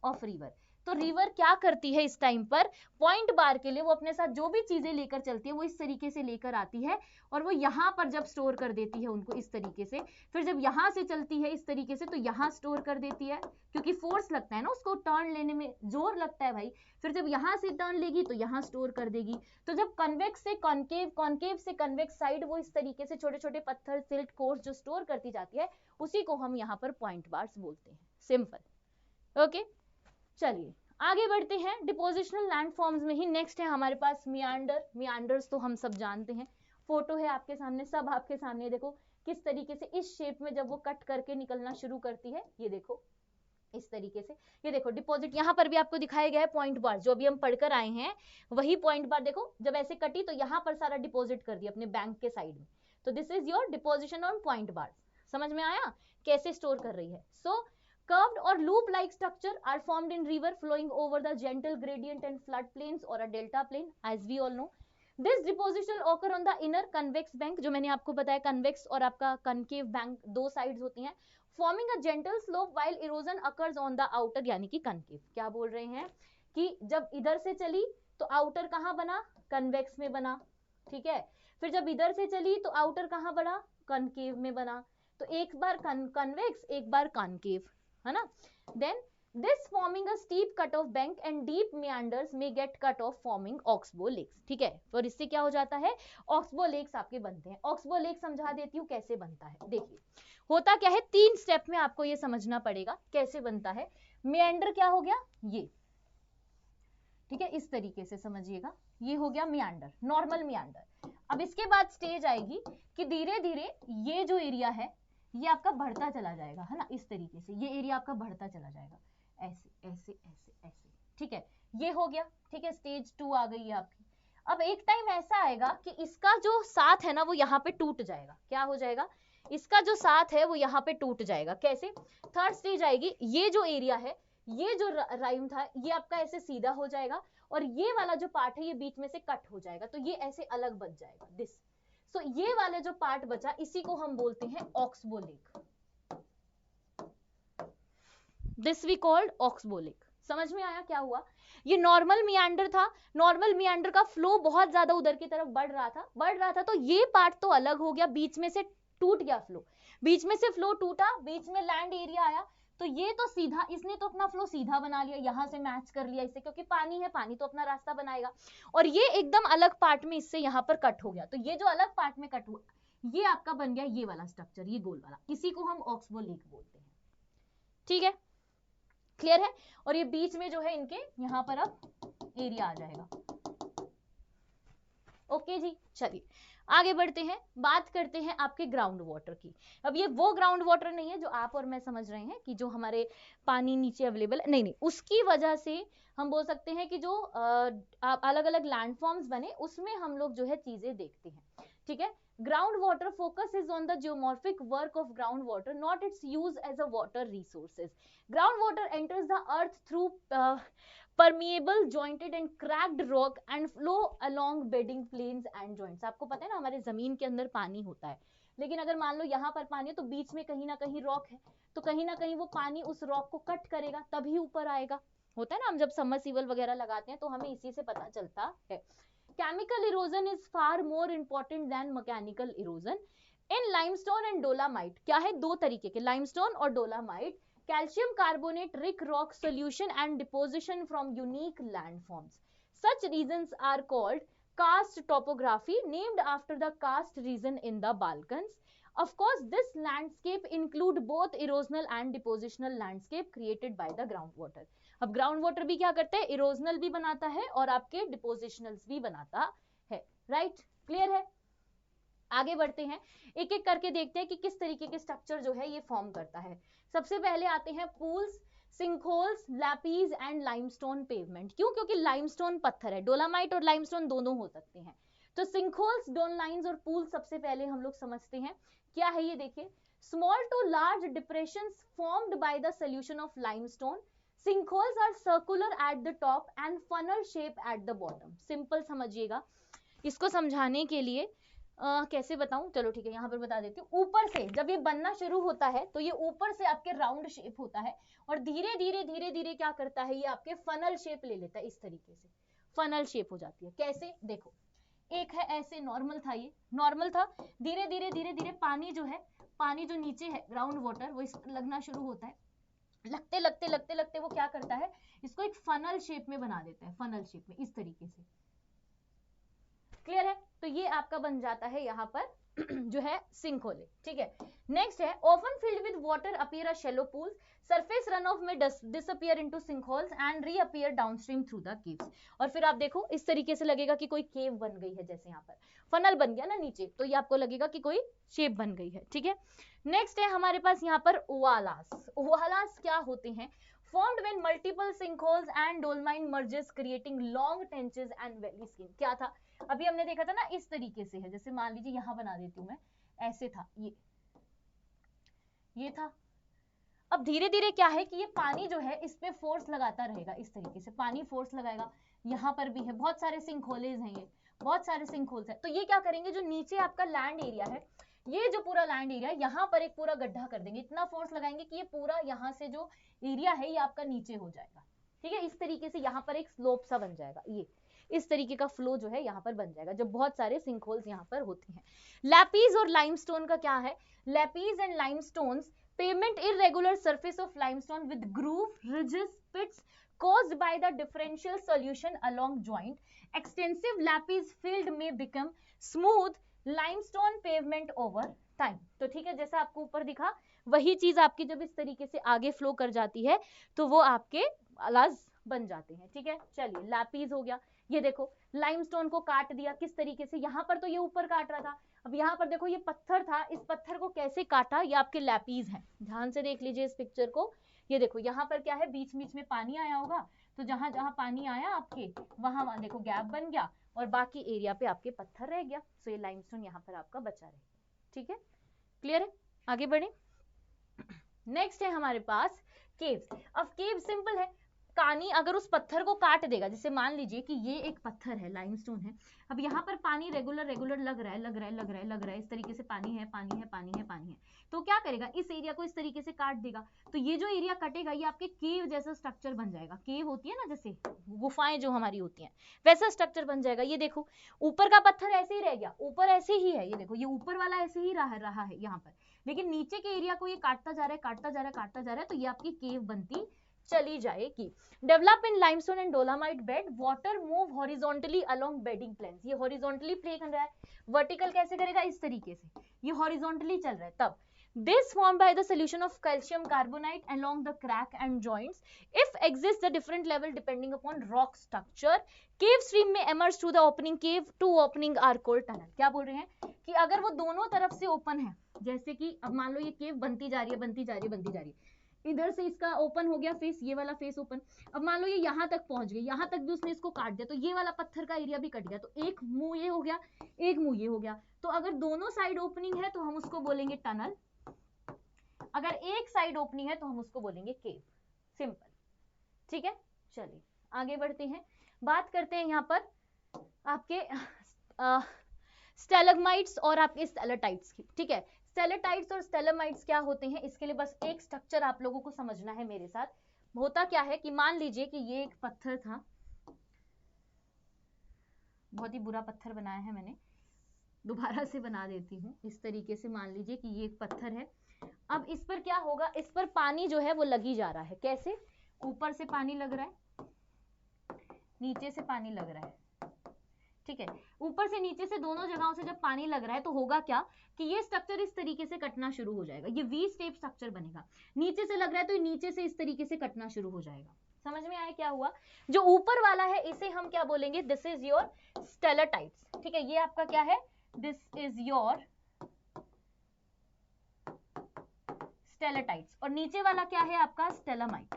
of river. तो रिवर क्या करती है इस टाइम पर, पॉइंट बार के लिए वो अपने साथ जो भी चीजें लेकर चलती है वो इस तरीके से लेकर आती है और वो यहाँ पर जब स्टोर कर देती है उनको इस तरीके से, फिर जब यहाँ से चलती है इस तरीके से तो यहाँ स्टोर कर देती है, क्योंकि फोर्स लगता है ना उसको टर्न लेने में, जोर लगता है भाई। फिर जब यहाँ से टर्न लेगी तो यहाँ स्टोर कर देगी। तो जब कन्वेक्स से कॉन्केव, कॉन्केव से कन्वेक्स साइड, वो इस तरीके से छोटे छोटे पत्थर, सिल्ट, कोर्स जो स्टोर करती जाती है, उसी को हम यहाँ पर पॉइंट बार्स बोलते हैं। Simple, okay. चलिए आगे बढ़ते हैं। डिपोजिशनल लैंडफॉर्म्स में ही नेक्स्ट है हमारे पास मियांडर। मियांडर्स तो हम सब जानते हैं, फोटो है आपके सामने, सब आपके सामने, देखो किस तरीके से इस शेप में जब वो कट करके निकलना शुरू करती है, ये देखो इस तरीके से, ये देखो डिपॉजिट, यहाँ पर भी आपको दिखाया गया है पॉइंट बार, जो अभी हम पढ़कर आए हैं वही पॉइंट बार। देखो जब ऐसे कटी तो यहाँ पर सारा डिपॉजिट कर दिया अपने बैंक के साइड में, तो this is your deposition on point bar. समझ में आया कैसे स्टोर कर रही है। सो curved or loop like structure are formed in river flowing over the gentle gradient and flood plains or a delta plain, as we all know. This deposition occur on the inner convex bank, जो मैंने आपको बताया convex और आपका concave bank दो sides होती हैं, forming a gentle slope while erosion occurs on the outer, यानी कि concave। क्या बोल रहे हैं कि जब इधर से चली तो outer कहाँ बना, convex में बना, ठीक है। फिर जब इधर से चली तो outer कहाँ बना, concave में बना। तो एक बार convex, एक बार concave, है ना। then this forming a steep cut off bank and deep meanders may get cut off forming oxbow lakes, ठीक है। और इससे क्या हो जाता है, ऑक्सबो लेक्स आपके बनते हैं। ऑक्सबो लेक समझा देती हूँ कैसे बनता है। देखिए होता क्या है, 3 स्टेप में आपको ये समझना पड़ेगा कैसे बनता है। meander क्या हो गया, ये, ठीक है, इस तरीके से समझिएगा, ये हो गया meander, नॉर्मल meander। अब इसके बाद स्टेज आएगी कि धीरे धीरे ये जो एरिया है ये आपका बढ़ता चला जाएगा, है ना, इस तरीके से ये एरिया आपका बढ़ता चला जाएगा, ऐसे ऐसे ऐसे ऐसे, ठीक है। ये हो गया, ठीक है, स्टेज 2 आ गई है आपकी। अब एक टाइम ऐसा आएगा कि इसका जो साथ है ना वो यहाँ पे टूट जाएगा। क्या हो जाएगा, इसका जो साथ है वो यहाँ पे टूट जाएगा। कैसे, थर्ड स्टेज आएगी, ये जो एरिया है, ये जो राइम था ये आपका ऐसे सीधा हो जाएगा और ये वाला जो पार्ट है ये बीच में से कट हो जाएगा, तो ये ऐसे अलग बच जाएगा, दिस। तो ये वाले जो पार्ट बचा इसी को हम बोलते हैं oxbow lake, this we called oxbow lake. समझ में आया क्या हुआ, ये नॉर्मल मियांडर था, नॉर्मल मियांडर का फ्लो बहुत ज्यादा उधर की तरफ बढ़ रहा था, तो ये पार्ट तो अलग हो गया, बीच में से टूट गया फ्लो, बीच में से फ्लो टूटा, बीच में लैंड एरिया आया, तो ये तो सीधा, इसने तो अपना फ्लो सीधा बना लिया, यहां से मैच कर लिया इससे, क्योंकि पानी है, पानी तो अपना रास्ता बनाएगा। और ये एकदम अलग पार्ट में इससे यहाँ पर कट हो गया, तो ये जो अलग पार्ट में कट हुआ ये आपका बन गया ये वाला स्ट्रक्चर, ये गोल वाला, इसी को हम ऑक्सबो लेक बोलते हैं, ठीक है, क्लियर है। और ये बीच में जो है इनके यहाँ पर अब एरिया आ जाएगा। ओके जी, चलिए आगे बढ़ते हैं, बात करते हैं आपके ग्राउंड वाटर की। अब ये वो ग्राउंड वाटर नहीं है जो आप और मैं समझ रहे हैं कि जो हमारे पानी नीचे अवेलेबल है, नहीं नहीं, उसकी वजह से हम बोल सकते हैं कि जो अलग अलग लैंडफॉर्म्स बने उसमें हम लोग जो है चीजें देखते हैं, ठीक है। Ground water focuses on the geomorphic work of groundwater, not its use as a water resources. Groundwater enters the earth through permeable, jointed and cracked rock and flow along bedding plains and joints. आपको पता है ना हमारे जमीन के अंदर पानी होता है, लेकिन अगर मान लो यहाँ पर पानी है तो बीच में कहीं ना कहीं रॉक है, तो कहीं ना कहीं वो पानी उस रॉक को कट करेगा तभी ऊपर आएगा। होता है ना, हम जब सबमर्सिबल वगैरह लगाते हैं तो हमें इसी से पता चलता है। Chemical erosion is far more important than mechanical erosion. In limestone and dolomite, क्या है, दो तरीके के, limestone और dolomite, calcium carbonate rich rock solution and deposition from unique landforms. Such regions are called karst topography, named after the karst region in the Balkans. Of course, this landscape include both erosional and depositional landscape created by the groundwater. अब ground water भी क्या करता है, erosional भी बनाता है और आपके डिपोजिशनल्स भी बनाता है, राइट, क्लियर है। आगे बढ़ते हैं, एक एक करके देखते हैं कि किस तरीके के स्ट्रक्चर जो है ये फॉर्म करता है। सबसे पहले आते हैं pools, sinkholes, lapies and limestone pavement. क्यों, क्योंकि लाइमस्टोन पत्थर है, डोलामाइट और लाइमस्टोन दोनों हो सकते हैं। तो सिंकहोल्स, डोन लाइन्स और पूल सबसे पहले हम लोग समझते हैं क्या है ये, देखिए Small to large depressions formed by the solution of limestone. Sinkholes are circular at the top and funnel shape at the bottom. Simple समझिएगा, इसको समझाने के लिए कैसे बताऊं, चलो ठीक है यहाँ पर बता देती हूँ। ऊपर से जब ये बनना शुरू होता है तो ये ऊपर से आपके राउंड शेप होता है और धीरे धीरे क्या करता है, ये आपके फनल शेप ले लेता है। इस तरीके से फनल शेप हो जाती है। कैसे, देखो एक है ऐसे नॉर्मल था, ये नॉर्मल था, धीरे धीरे पानी जो है, पानी जो नीचे है ग्राउंड वाटर, वो लगना शुरू होता है। लगते वो क्या करता है, इसको एक फनल शेप में बना देता है, फनल शेप में इस तरीके से। क्लियर है? तो ये आपका बन जाता है यहाँ पर जो है सिंकहोले। ठीक है, नेक्स्ट है often filled with water appear a shallow pools, surface run off में disappear into sinkholes and reappear downstream through the caves. और फिर आप देखो इस तरीके से लगेगा कि कोई केव बन गई है, जैसे यहाँ पर फनल बन गया ना नीचे, तो ये आपको लगेगा कि कोई शेप बन गई है। ठीक है, नेक्स्ट है हमारे पास यहाँ पर ओवालास। ओवालास क्या होते हैं? formed when multiple sinkholes and dolomite merges creating long trenches and valley skin। क्या था, अभी हमने देखा था ना, इस तरीके से है, जैसे मान लीजिए यहाँ बना देती हूँ मैं, ऐसे था ये था। अब धीरे धीरे क्या है कि ये पानी जो है इस पे फोर्स लगाता रहेगा, इस तरीके से पानी फोर्स लगाएगा। यहाँ पर भी है, बहुत सारे सिंकहोलेज हैं, ये बहुत सारे सिंकहोल्स हैं। तो ये क्या करेंगे, जो नीचे आपका लैंड एरिया है, ये जो पूरा लैंड एरिया है, यहाँ पर एक पूरा गड्ढा कर देंगे, इतना फोर्स लगाएंगे कि ये पूरा यहाँ से जो एरिया है ये आपका नीचे हो जाएगा। ठीक है, इस तरीके से यहाँ पर एक स्लोप सा बन जाएगा, ये इस तरीके का फ्लो जो है यहाँ पर बन जाएगा, जब बहुत सारे सिंकहोल्स यहाँ पर होते हैं। लैपीज और लाइमस्टोन का क्या है? Lapies and limestones pavement irregular surface of limestone with groove, ridges, pits caused by the differential solution along joint. Extensive lapis filled may become smooth limestone pavement over time। तो ठीक है, जैसा आपको ऊपर दिखा वही चीज आपकी जब इस तरीके से आगे फ्लो कर जाती है तो वो आपके अलाज बन जाते हैं। ठीक है, चलिए लैपीज हो गया। ये देखो लाइमस्टोन को काट दिया किस तरीके से, यहाँ पर तो ये ऊपर काट रहा था, अब यहाँ पर देखो ये पत्थर था, इस पत्थर को कैसे काटा, ये आपके लैपीज हैं। ध्यान से देख लीजिए इस पिक्चर को। ये देखो यहाँ पर क्या है, बीच बीच में पानी आया होगा, तो जहां जहां पानी आया आपके वहां देखो गैप बन गया और बाकी एरिया पे आपके पत्थर रह गया। तो ये लाइमस्टोन यहाँ पर आपका बचा रहे। ठीक है, क्लियर है? आगे बढ़े। नेक्स्ट है हमारे पास केव्स। अब केव सिंपल है, पानी अगर उस पत्थर को काट देगा, जैसे मान लीजिए कि ये एक पत्थर है, लाइमस्टोन है, अब यहाँ पर पानी रेगुलर लग रहा है, इस तरीके से पानी है, तो क्या करेगा, इस एरिया को इस तरीके से काट देगा। तो ये जो एरिया कटेगा ये आपके केव जैसा स्ट्रक्चर बन जाएगा। केव होती है ना, जैसे गुफाएं जो हमारी होती हैं, वैसा स्ट्रक्चर बन जाएगा। ये देखो ऊपर का पत्थर ऐसे ही रह गया, ऊपर ऐसे ही है, ये देखो ये ऊपर वाला ऐसे ही रहा है यहाँ पर, लेकिन नीचे के एरिया को ये काटता जा रहा है, तो ये आपकी केव बनती चली जाएगी। Develop in limestone and dolomite bed, water move horizontally along bedding planes. ये हॉरिजॉन्टली प्ले कर रहा है, वर्टिकल कैसे करेगा, इस तरीके से, ये हॉरिजॉन्टली चल रहा है तब। This formed by the solution of calcium carbonate along the crack and joints. If exists a different level depending upon rock structure, cave stream may emerge through the opening cave. Two opening are called tunnel। क्या बोल रहे हैं कि अगर वो दोनों तरफ से ओपन है, जैसे कि अब मान लो ये केव बनती जा रही है, इधर से इसका ओपन हो गया फेस, ये वाला फेस ओपन, अब मान लो ये यहाँ तक पहुंच गई, यहाँ तक भी उसने इसको काट दिया, तो ये वाला पत्थर का एरिया भी कट गया, तो एक मुंह ये हो गया, एक मुंह ये हो गया। तो अगर दोनों साइड ओपनिंग है तो हम उसको बोलेंगे टनल, अगर एक साइड ओपनिंग है तो हम उसको बोलेंगे केव। सिंपल। ठीक है, चलिए आगे बढ़ते हैं, बात करते हैं यहाँ पर आपके स्टेलग्माइट्स और आपके स्टेलेटाइट्स की। ठीक है, स्टेलेटाइट्स और स्टेलामाइट्स क्या होते हैं, इसके लिए बस एक स्ट्रक्चर आप लोगों को समझना है मेरे साथ। होता क्या है कि मान लीजिए कि ये एक पत्थर था, बहुत ही बुरा पत्थर बनाया है मैंने, दोबारा से बना देती हूँ। इस तरीके से मान लीजिए कि ये एक पत्थर है, अब इस पर क्या होगा, इस पर पानी जो है वो लगी जा रहा है। कैसे, ऊपर से पानी लग रहा है, नीचे से पानी लग रहा है। ठीक है, ऊपर से नीचे से दोनों जगहों से जब पानी लग रहा है तो होगा क्या कि ये स्ट्रक्चर इस तरीके से कटना शुरू हो जाएगा, ये वी स्टेप स्ट्रक्चर बनेगा। नीचे से लग रहा है तो नीचे से इस तरीके से कटना शुरू हो जाएगा। समझ में आया क्या हुआ? जो ऊपर वाला है इसे हम क्या बोलेंगे, दिस इज योर स्टेलेटाइट्स। ठीक है, ये आपका क्या है, दिस इज योर स्टेलेटाइट्स, और नीचे वाला क्या है आपका स्टेलामाइट।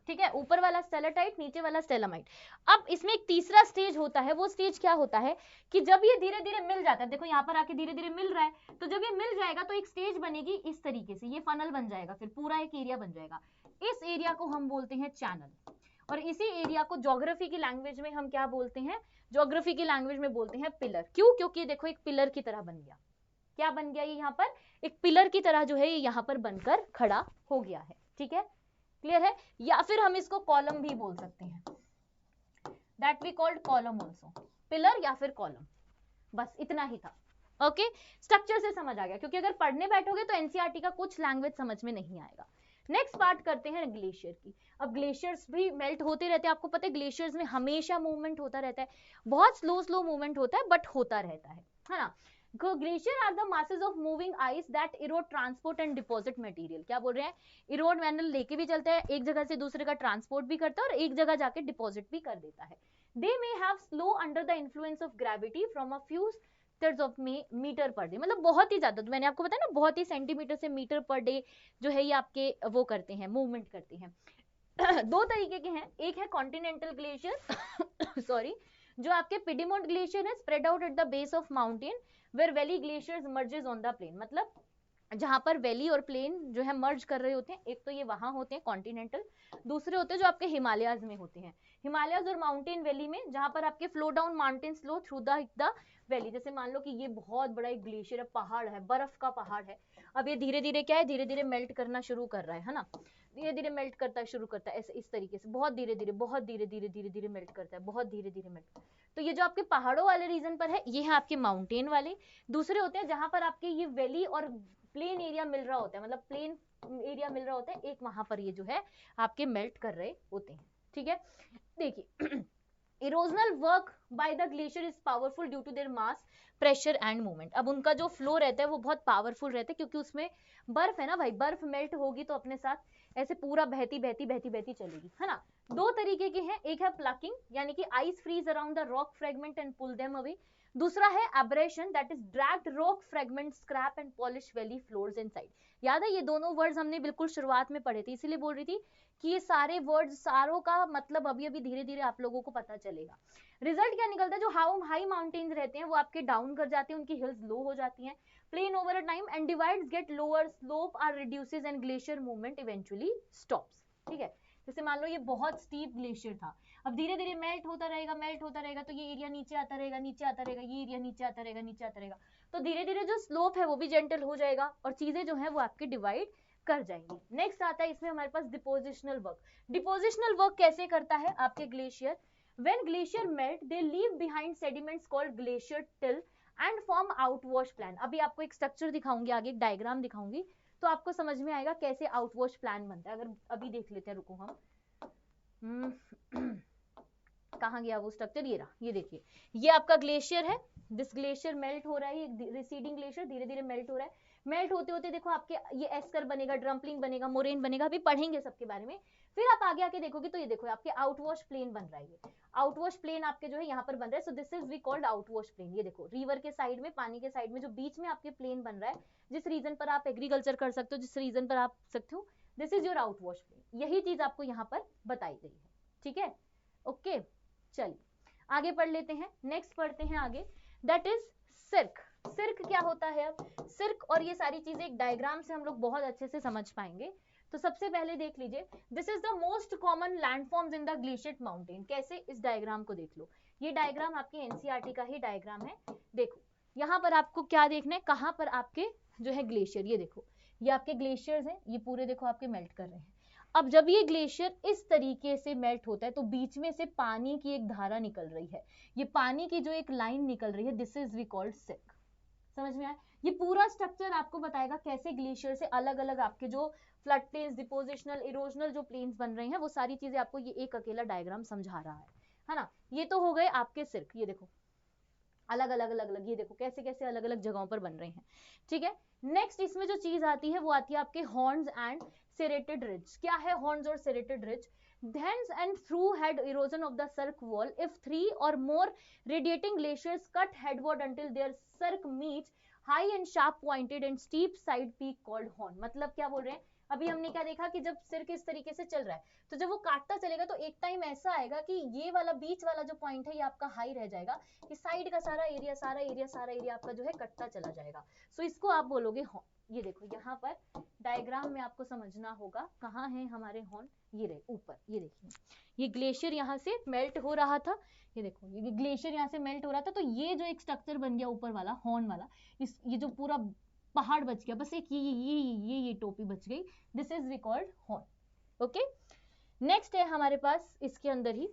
ठीक है, ऊपर वाला स्टेलाटाइट, नीचे वाला स्टेलामाइट। अब इसमें एक तीसरा स्टेज होता है, वो स्टेज क्या होता है कि जब ये धीरे धीरे मिल जाता है, देखो यहाँ पर आके धीरे धीरे मिल रहा है, तो जब ये मिल जाएगा तो एक स्टेज बनेगी इस तरीके से, ये फनल बन जाएगा, फिर पूरा एक एरिया बन जाएगा। इस एरिया को हम बोलते हैं चैनल, और इसी एरिया को ज्योग्राफी की लैंग्वेज में हम क्या बोलते हैं, ज्योग्राफी की लैंग्वेज में बोलते हैं पिलर। क्यों? क्योंकि देखो एक पिलर की तरह बन गया, क्या बन गया, ये यहाँ पर एक पिलर की तरह जो है ये यहाँ पर बनकर खड़ा हो गया है। ठीक है, क्लियर है? या फिर हम इसको कॉलम भी बोल सकते हैं, that we called column also, pillar या फिर कॉलम, बस इतना ही था। ओके, स्ट्रक्चर से समझ आ गया, क्योंकि अगर पढ़ने बैठोगे तो एनसीईआरटी का कुछ लैंग्वेज समझ में नहीं आएगा। नेक्स्ट पार्ट करते हैं ग्लेशियर की। अब ग्लेशियर्स भी मेल्ट होते रहते हैं, आपको पता है ग्लेशियर्स में हमेशा मूवमेंट होता रहता है, बहुत स्लो स्लो मूवमेंट होता है बट होता रहता है ना। Glacier are the masses of moving ice that erode, transport and deposit material। क्या बोल रहे हैं, इरोड मैनल लेके भी चलता है, एक जगह से दूसरे का ट्रांसपोर्ट भी करता है और एक जगह जाके डिपॉजिट भी कर देता है। They may have slow under the influence of gravity from a few meters of meter per day, मतलब बहुत ही ज्यादा, तो मैंने आपको बताया ना बहुत ही सेंटीमीटर से मीटर पर डे जो है ये आपके वो करते हैं, मूवमेंट करते हैं। दो तरीके के हैं, एक है कॉन्टिनेंटल ग्लेशियर सॉरी, जो आपके पिडीमोंट ग्लेशियर है, spread out at the base of mountain where valley glaciers merges on the plain, मतलब जहां पर वैली और प्लेन जो है मर्ज कर रहे होते हैं, एक तो ये वहां होते हैं कॉन्टिनेंटल, दूसरे होते हैं जो आपके हिमालयाज में होते हैं, हिमालयाज और माउंटेन वैली में, जहां पर आपके flow down mountain flow through the valley. जैसे मान लो कि ये बहुत बड़ा एक ग्लेशियर है, पहाड़ है, बर्फ का पहाड़ है, अब ये धीरे धीरे क्या है, धीरे धीरे मेल्ट करना शुरू कर रहा है ना, धीरे धीरे मेल्ट करता है, शुरू करता है ऐसे इस तरीके से, बहुत धीरे धीरे बहुत धीरे धीरे धीरे धीरे मेल्ट करता है, बहुत धीरे धीरे मेल्ट। तो ये जो आपके पहाड़ों वाले रीजन पर है ये है आपके माउंटेन वाले, दूसरे होते हैं जहां पर आपके ये वैली और प्लेन एरिया मिल रहा होता है, मतलब प्लेन एरिया मिल रहा होता है, एक वहां पर ये जो है आपके मेल्ट कर रहे होते हैं। ठीक है, देखिए erosional work by the glacier is powerful due to their mass, pressure and movement. अब उनका जो फ्लो रहता है वो बहुत पावरफुल रहता है, क्योंकि उसमें बर्फ है ना भाई, बर्फ मेल्ट होगी तो अपने साथ ऐसे पूरा बहती बहती बहती बहती चलेगी, है ना। दो तरीके के हैं, एक है प्लकिंग यानी कि ice freeze around the rock fragment and pull them away, दूसरा है abrasion that is dragged rock fragment, scrap and polish valley floors inside. याद है ये दोनों वर्ड्स हमने बिल्कुल शुरुआत में पढ़े थे, इसीलिए बोल रही थी कि ये सारे वर्ड्स, सारों का मतलब अभी अभी धीरे धीरे आप लोगों को पता चलेगा। रिजल्ट क्या निकलता है, जो हाई माउंटेन्स रहते हैं वो आपके डाउन कर जाते हैं, उनकी हिल्स लो हो जाती हैं, plain over a time and divides get lower, slope are reduces and glacier movement eventually stops. ठीक है, जैसे मान लो ये बहुत स्टीप ग्लेशियर था, अब धीरे धीरे मेल्ट होता रहेगा, मेल्ट होता रहेगा, तो ये एरिया नीचे आता रहेगा, नीचे आता रहेगा, ये एरिया नीचे आता रहेगा, नीचे आता रहेगा, तो धीरे धीरे जो स्लोप है वो भी जेंटल हो जाएगा और चीजें जो है वो आपके डिवाइड कर जाएंगी। नेक्स्ट आता है इसमें हमारे पास डिपोजिशनल वर्क। डिपोजिशनल वर्क कैसे करता है आपके glacier, when glacier melt they leave behind sediments called glacier till and form outwash plan। अभी आपको एक स्ट्रक्चर दिखाऊंगी, आगे एक डायग्राम दिखाऊंगी तो आपको समझ में आएगा कैसे आउटवॉश प्लान बनता है। अगर अभी देख लेते हैं, रुको हम कहाँ गया वो स्ट्रक्चर, ये रहा, ये देखिए, ये आपका ग्लेशियर है, दिस ग्लेशियर मेल्ट हो रहा है, ये रिसीडिंग ग्लेशियर धीरे धीरे मेल्ट हो रहा है, मेल्ट होते होते देखो आपके ये एस्कर बनेगा, ड्रम्पलिंग बनेगा, मोरेन बनेगा, अभी पढ़ेंगे सबके बारे में। फिर आप आगे आके देखोगे तो ये देखो आपके आउटवॉश प्लेन बन रहा है, ये आउटवॉश प्लेन आपके जो है यहाँ पर बन रहा है, so this is we called outwash plain. ये देखो रिवर के साइड में, पानी के साइड में जो बीच में आपके प्लेन बन रहा है, जिस रीजन पर आप एग्रीकल्चर कर सकते हो, जिस रीजन पर आप सकते हो, this is your outwash plain. यही चीज आपको यहाँ पर बताई गई है। ठीक है, ओके, चलिए आगे पढ़ लेते हैं। नेक्स्ट पढ़ते हैं आगे, दैट इज सिर्क। सिर्क क्या होता है, अब सिर्क और ये सारी चीजें एक डायग्राम से हम लोग बहुत अच्छे से समझ पाएंगे। तो सबसे पहले देख लीजिए, this is the most common landforms in the glacier mountain. कैसे, इस डायग्राम को देख लो, ये डायग्राम आपके एनसीईआरटी का ही डायग्राम है। देखो यहाँ पर आपको क्या देखना है, कहाँ पर आपके जो है ग्लेशियर, ये देखो ये आपके ग्लेशियर्स हैं, ये पूरे देखो आपके मेल्ट कर रहे हैं। अब जब ये ग्लेशियर इस तरीके से मेल्ट होता है तो बीच में से पानी की एक धारा निकल रही है, ये पानी की जो एक लाइन निकल रही है, दिस इज वी कॉल्ड सिर्क। समझ में आया, ये पूरा स्ट्रक्चर आपको बताएगा कैसे ग्लेशियर से अलग अलग आपके जो फ्लड प्लेन्स, डिपोजिशनल, इरोजनल जो प्लेन्स बन रहे हैं, वो सारी चीजें आपको ये एक अकेला डायग्राम समझा रहा है ना। ये तो हो गए आपके सिर्क, ये देखो अलग अलग अलग अलग, ये देखो कैसे कैसे अलग अलग जगहों पर बन रहे हैं। ठीक है, नेक्स्ट इसमें जो चीज आती है वो आती है आपके हॉर्न्स एंड serrated ridge। क्या है हॉर्न्स और serrated ridge? Thence and through head erosion of the cirque wall, if 3 or more radiating glaciers cut headward until their cirque meets high and sharp pointed and steep side peak called horn। मतलब क्या बोल रहे हैं, अभी हमने क्या देखा कि जब सिर किस तरीके से चल रहा है, तो जब वो काटता चलेगा तो एक टाइम ऐसा आएगा कि ये वाला बीच वाला जो पॉइंट है ये आपका हाई रह जाएगा, कि साइड का सारा एरिया सारा एरिया सारा एरिया आपका जो है कटता चला जाएगा। सो इसको आप बोलोगे हॉर्न। ये देखो यहाँ पर डायग्राम में आपको समझना होगा कहाँ है हमारे हॉर्न, ये रहे ऊपर, ये देखिए ये ग्लेशियर यहाँ से मेल्ट हो रहा था, ये देखो ये ग्लेशियर यहाँ से मेल्ट हो रहा था, तो ये जो एक स्ट्रक्चर बन गया ऊपर वाला हॉर्न वाला, इस ये जो पूरा पहाड़ बच गया, बस एक ये टोपी बच गई, this is recalled horn. Okay, next है हमारे पास इसके अंदर ही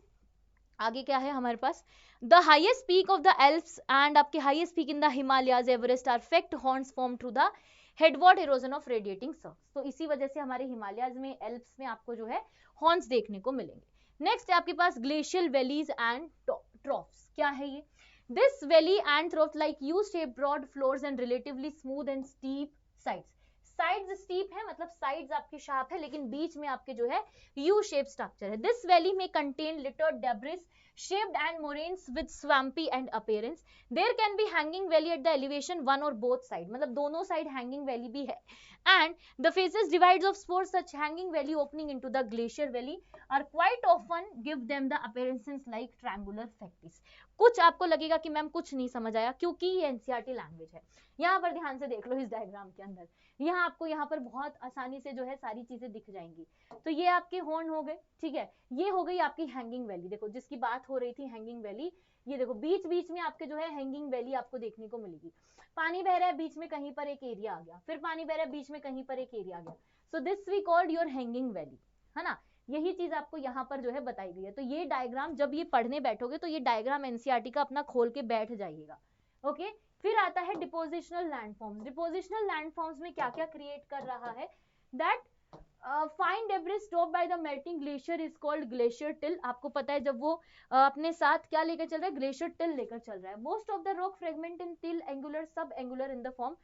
आगे क्या है हमारे पास, the highest peak of the Alps and आपके highest peak in the Himalayas Everest are fact horns form through the headward erosion of radiating cirques. तो इसी वजह से हमारे हिमालयाज में एल्प्स में आपको जो है हॉर्न्स देखने को मिलेंगे। नेक्स्ट है आपके पास ग्लेशियल वैलीज एंड ट्रॉफ्स। क्या है ये, this valley and trough like U shape broad floors and relatively smooth and steep sides. Sides steep है मतलब साइड्स आपके शार्प है, लेकिन बीच में आपके जो है यू शेप स्ट्रक्चर है। दिस वैली में contain littered debris shaped and moraines with swampy and appearance. There can be hanging valley at the elevation one or both side, मतलब दोनों साइड hanging valley भी है, and the faces divides of spores such hanging valley opening into the glacier valley are quite often give them the appearances like triangular facties। कुछ आपको लगेगा कि ma'am कुछ नहीं समझ आया, क्योंकि ये एनसीईआरटी लैंग्वेज है। यहाँ पर ध्यान से देख लो इस डायग्राम के अंदर, यहाँ आपको यहाँ पर बहुत आसानी से जो है सारी चीजें दिख जाएंगी। तो ये आपके हॉर्न हो गए, ठीक है, ये हो गई आपकी हैंगिंग वैली, देखो जिसकी बात हो रही थी हैंगिंग वैली, ये देखो बीच बीच में आपके जो है हैंगिंग वैली आपको देखने को मिलेगी। पानी बह रहा है बीच में कहीं पर एक एरिया आ गया, फिर पानी बह रहा है बीच में कहीं पर एक एरिया आ गया, so this we called your hanging valley, है ना। यही चीज आपको यहाँ पर जो है बताई गई है। तो ये डायग्राम जब ये पढ़ने बैठोगे तो ये डायग्राम एनसीईआरटी का अपना खोल के बैठ जाइएगा। ओके, फिर आता है डिपोजिशनल लैंडफॉर्म्स। डिपोजिशनल लैंडफॉर्म्स में क्या क्या क्रिएट कर रहा है, that fine debris drop by the melting glacier is called glacier till. आपको पता है जब वो अपने साथ क्या लेकर चल रहा है, ग्लेशियर टिल लेकर चल रहा है। Most of the rock fragment in till angular sub angular in the form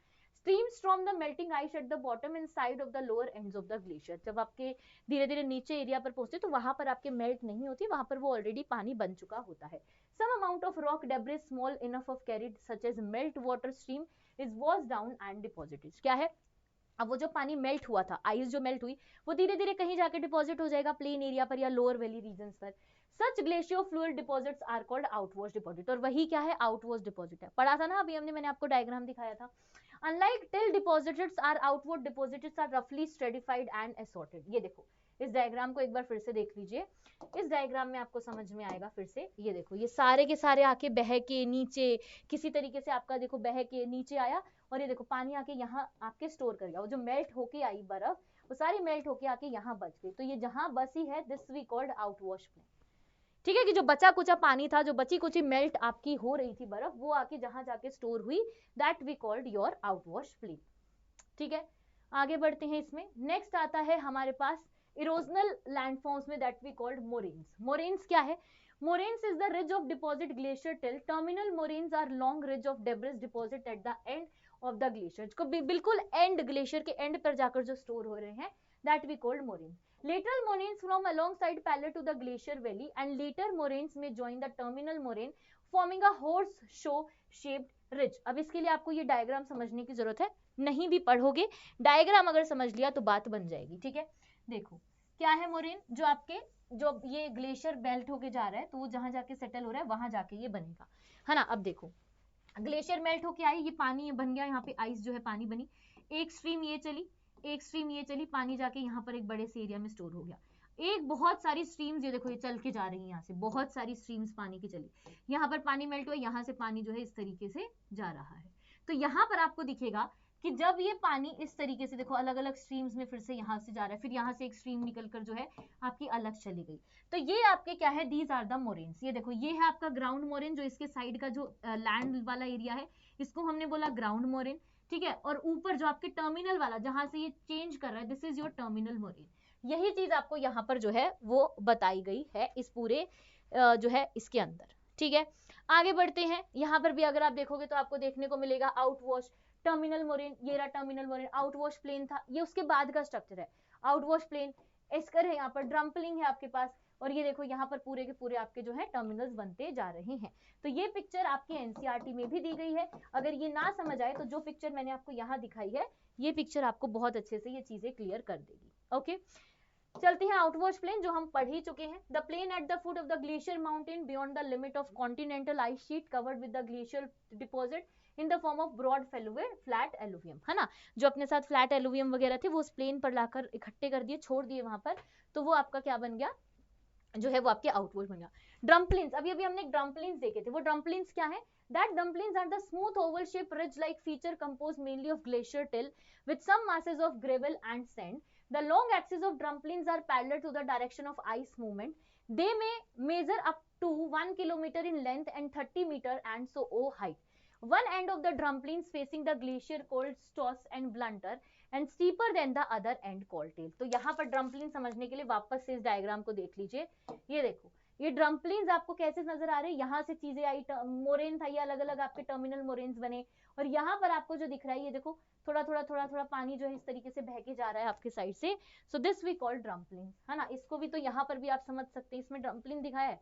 streams from the melting ice at the bottom and side of the lower ends of the glacier। जब आपके धीरे धीरे नीचे area पर पहुंचते तो वहां पर आपके मेल्ट नहीं होती, वहां पर वो ऑलरेडी पानी बन चुका होता है। some amount of rock debris small enough of carried such as melt water stream is washed down and deposited। क्या है, अब वो जो पानी मेल्ट हुआ था, आइस जो मेल्ट हुई, वो धीरे धीरे कहीं जाके डिपॉजिट हो जाएगा प्लेन एरिया पर या लोअर वैली रीजन पर। Such glacier fluid deposits are called outwash deposit. और वही क्या है, आउटवॉश डिपॉजिट है, पढ़ा था ना अभी हमने, मैंने आपको डायग्राम दिखाया था। Unlike till deposits are outward deposits are roughly stratified and assorted। ये देखो इस डायग्राम को एक बार फिर से देख लीजिए, इस डायग्राम में आपको समझ में आएगा फिर से। ये देखो ये सारे के सारे आके बह के नीचे किसी तरीके से आपका देखो बह के नीचे आया, और ये देखो पानी आके यहाँ आपके स्टोर कर गया। वो जो मेल्ट होके आई बर्फ वो सारी मेल्ट होके आके यहाँ बच गई, तो ये जहाँ बसी है this we called outwash plain. ठीक है, कि जो बचा कुचा पानी था, जो बची कुची मेल्ट आपकी हो रही थी बर्फ, वो आके जहां जाके स्टोर हुई, that we called your outwash plain. ठीक है, आगे बढ़ते हैं इसमें। नेक्स्ट आता है हमारे पास इरोजनल लैंडफॉर्म्स में, that we called moraines. Moraines क्या है, moraines is the ridge of deposit glacier till. Terminal moraines are long ridge of debris deposit at the end of the glacier, को बिल्कुल एंड ग्लेशियर के and पर जाकर जो store हो रहे हैं, that we called moraines. Lateral moraines from alongside parallel to the glacier valley and later moraines may join the terminal moraine forming a horseshoe shaped ridge। अब इसके लिए आपको ये डायग्राम समझने की जरूरत है, नहीं भी पढ़ोगे डायग्राम अगर समझ लिया तो बात बन जाएगी। ठीक है, देखो क्या है मोरेन, जो आपके जो ये ग्लेशियर बेल्ट होके जा रहा है तो वो जहां जाके सेटल हो रहा है वहां जाके ये बनेगा, है ना। अब देखो ग्लेशियर मेल्ट होके आई, ये पानी बन गया, यहाँ पे आइस जो है पानी बनी, एक स्ट्रीम ये चली, एक स्ट्रीम ये चली, पानी जाके यहाँ पर एक बड़े से एरिया में स्टोर हो गया। एक बहुत सारी स्ट्रीम्स ये देखो ये चल के जा रही है, यहाँ से बहुत सारी स्ट्रीम्स पानी की चली, यहाँ पर पानी मेल्ट हुआ, यहाँ से पानी जो है इस तरीके से जा रहा है। तो यहाँ पर आपको दिखेगा कि जब ये पानी इस तरीके से देखो अलग अलग स्ट्रीम्स में फिर से यहाँ से जा रहा है, फिर यहाँ से एक स्ट्रीम निकलकर जो है आपकी अलग चली गई, तो ये आपके क्या है, दीज आर द मोरेन्स। ये देखो ये है आपका ग्राउंड मोरेन, जो इसके साइड का जो लैंड वाला एरिया है इसको हमने बोला ग्राउंड मोरेन। ठीक है, और ऊपर जो आपके टर्मिनल वाला जहां से ये चेंज कर रहा है, this is your terminal moraine. यही चीज आपको यहाँ पर जो है वो बताई गई है इस पूरे जो है इसके अंदर। ठीक है, आगे बढ़ते हैं। यहाँ पर भी अगर आप देखोगे तो आपको देखने को मिलेगा आउटवॉश टर्मिनल मोरेन, ये रहा टर्मिनल मोरेन, आउटवॉश प्लेन था, ये उसके बाद का स्ट्रक्चर है आउटवॉश प्लेन। एस्कर है यहाँ पर, ड्रम्पलिंग है आपके पास, और ये देखो यहाँ पर पूरे के पूरे आपके जो है टर्मिनल्स बनते जा रहे हैं। तो ये पिक्चर आपके एनसीईआरटी में भी दी गई है। अगर ये ना समझ आए तो जो पिक्चर मैंने आपको यहाँ दिखाई है ये पिक्चर आपको बहुत अच्छे से ये चीजें क्लियर कर देगी। ओके, चलते हैं आउटवॉश प्लेन जो हम पढ़ ही चुके हैं। The plain at the foot of the glacier mountain beyond the limit of continental ice sheet covered with the glacier deposit in the form of broad flat alluvium, है ना। जो अपने साथ फ्लैट एलुवियम वगैरह थे वो उस प्लेन पर लाकर इकट्ठे कर दिए, छोड़ दिए वहां पर, तो वो आपका क्या बन गया, जो है वो आपके आउटवॉश बन गया। ड्रम्पलिन्स, अभी अभी हमने ड्रम्पलिन्स देखे थे, वो ड्रम्पलिन्स क्या है, that dumplings are the smooth oval shaped ridge like feature composed mainly of glacier till with some masses of gravel and sand. The long axes of dumplings are parallel to the direction of ice movement. They may measure up to 1 kilometer in length and 30 meter and so height. One end of the dumplings facing the glacier called stoss and blunter and steeper than the other end called tail. तो यहाँ पर dumplings समझने के लिए वापस से इस diagram को देख लीजिए। ये देखो, ये ड्रम्पलिन्स आपको कैसे नजर आ रहे हैं, यहाँ से चीजें आई, मोरेन था, ये अलग अलग आपके टर्मिनल मोरेन्स बने, और यहाँ पर आपको जो दिख रहा है ये देखो थोड़ा थोड़ा थोड़ा थोड़ा पानी जो है इस तरीके से बह के जा रहा है आपके साइड से, सो दिस वी कॉल ड्रम्पलिन, है ना। इसको भी तो यहाँ पर भी आप समझ सकते हैं, इसमें ड्रम्पलिन दिखाया है,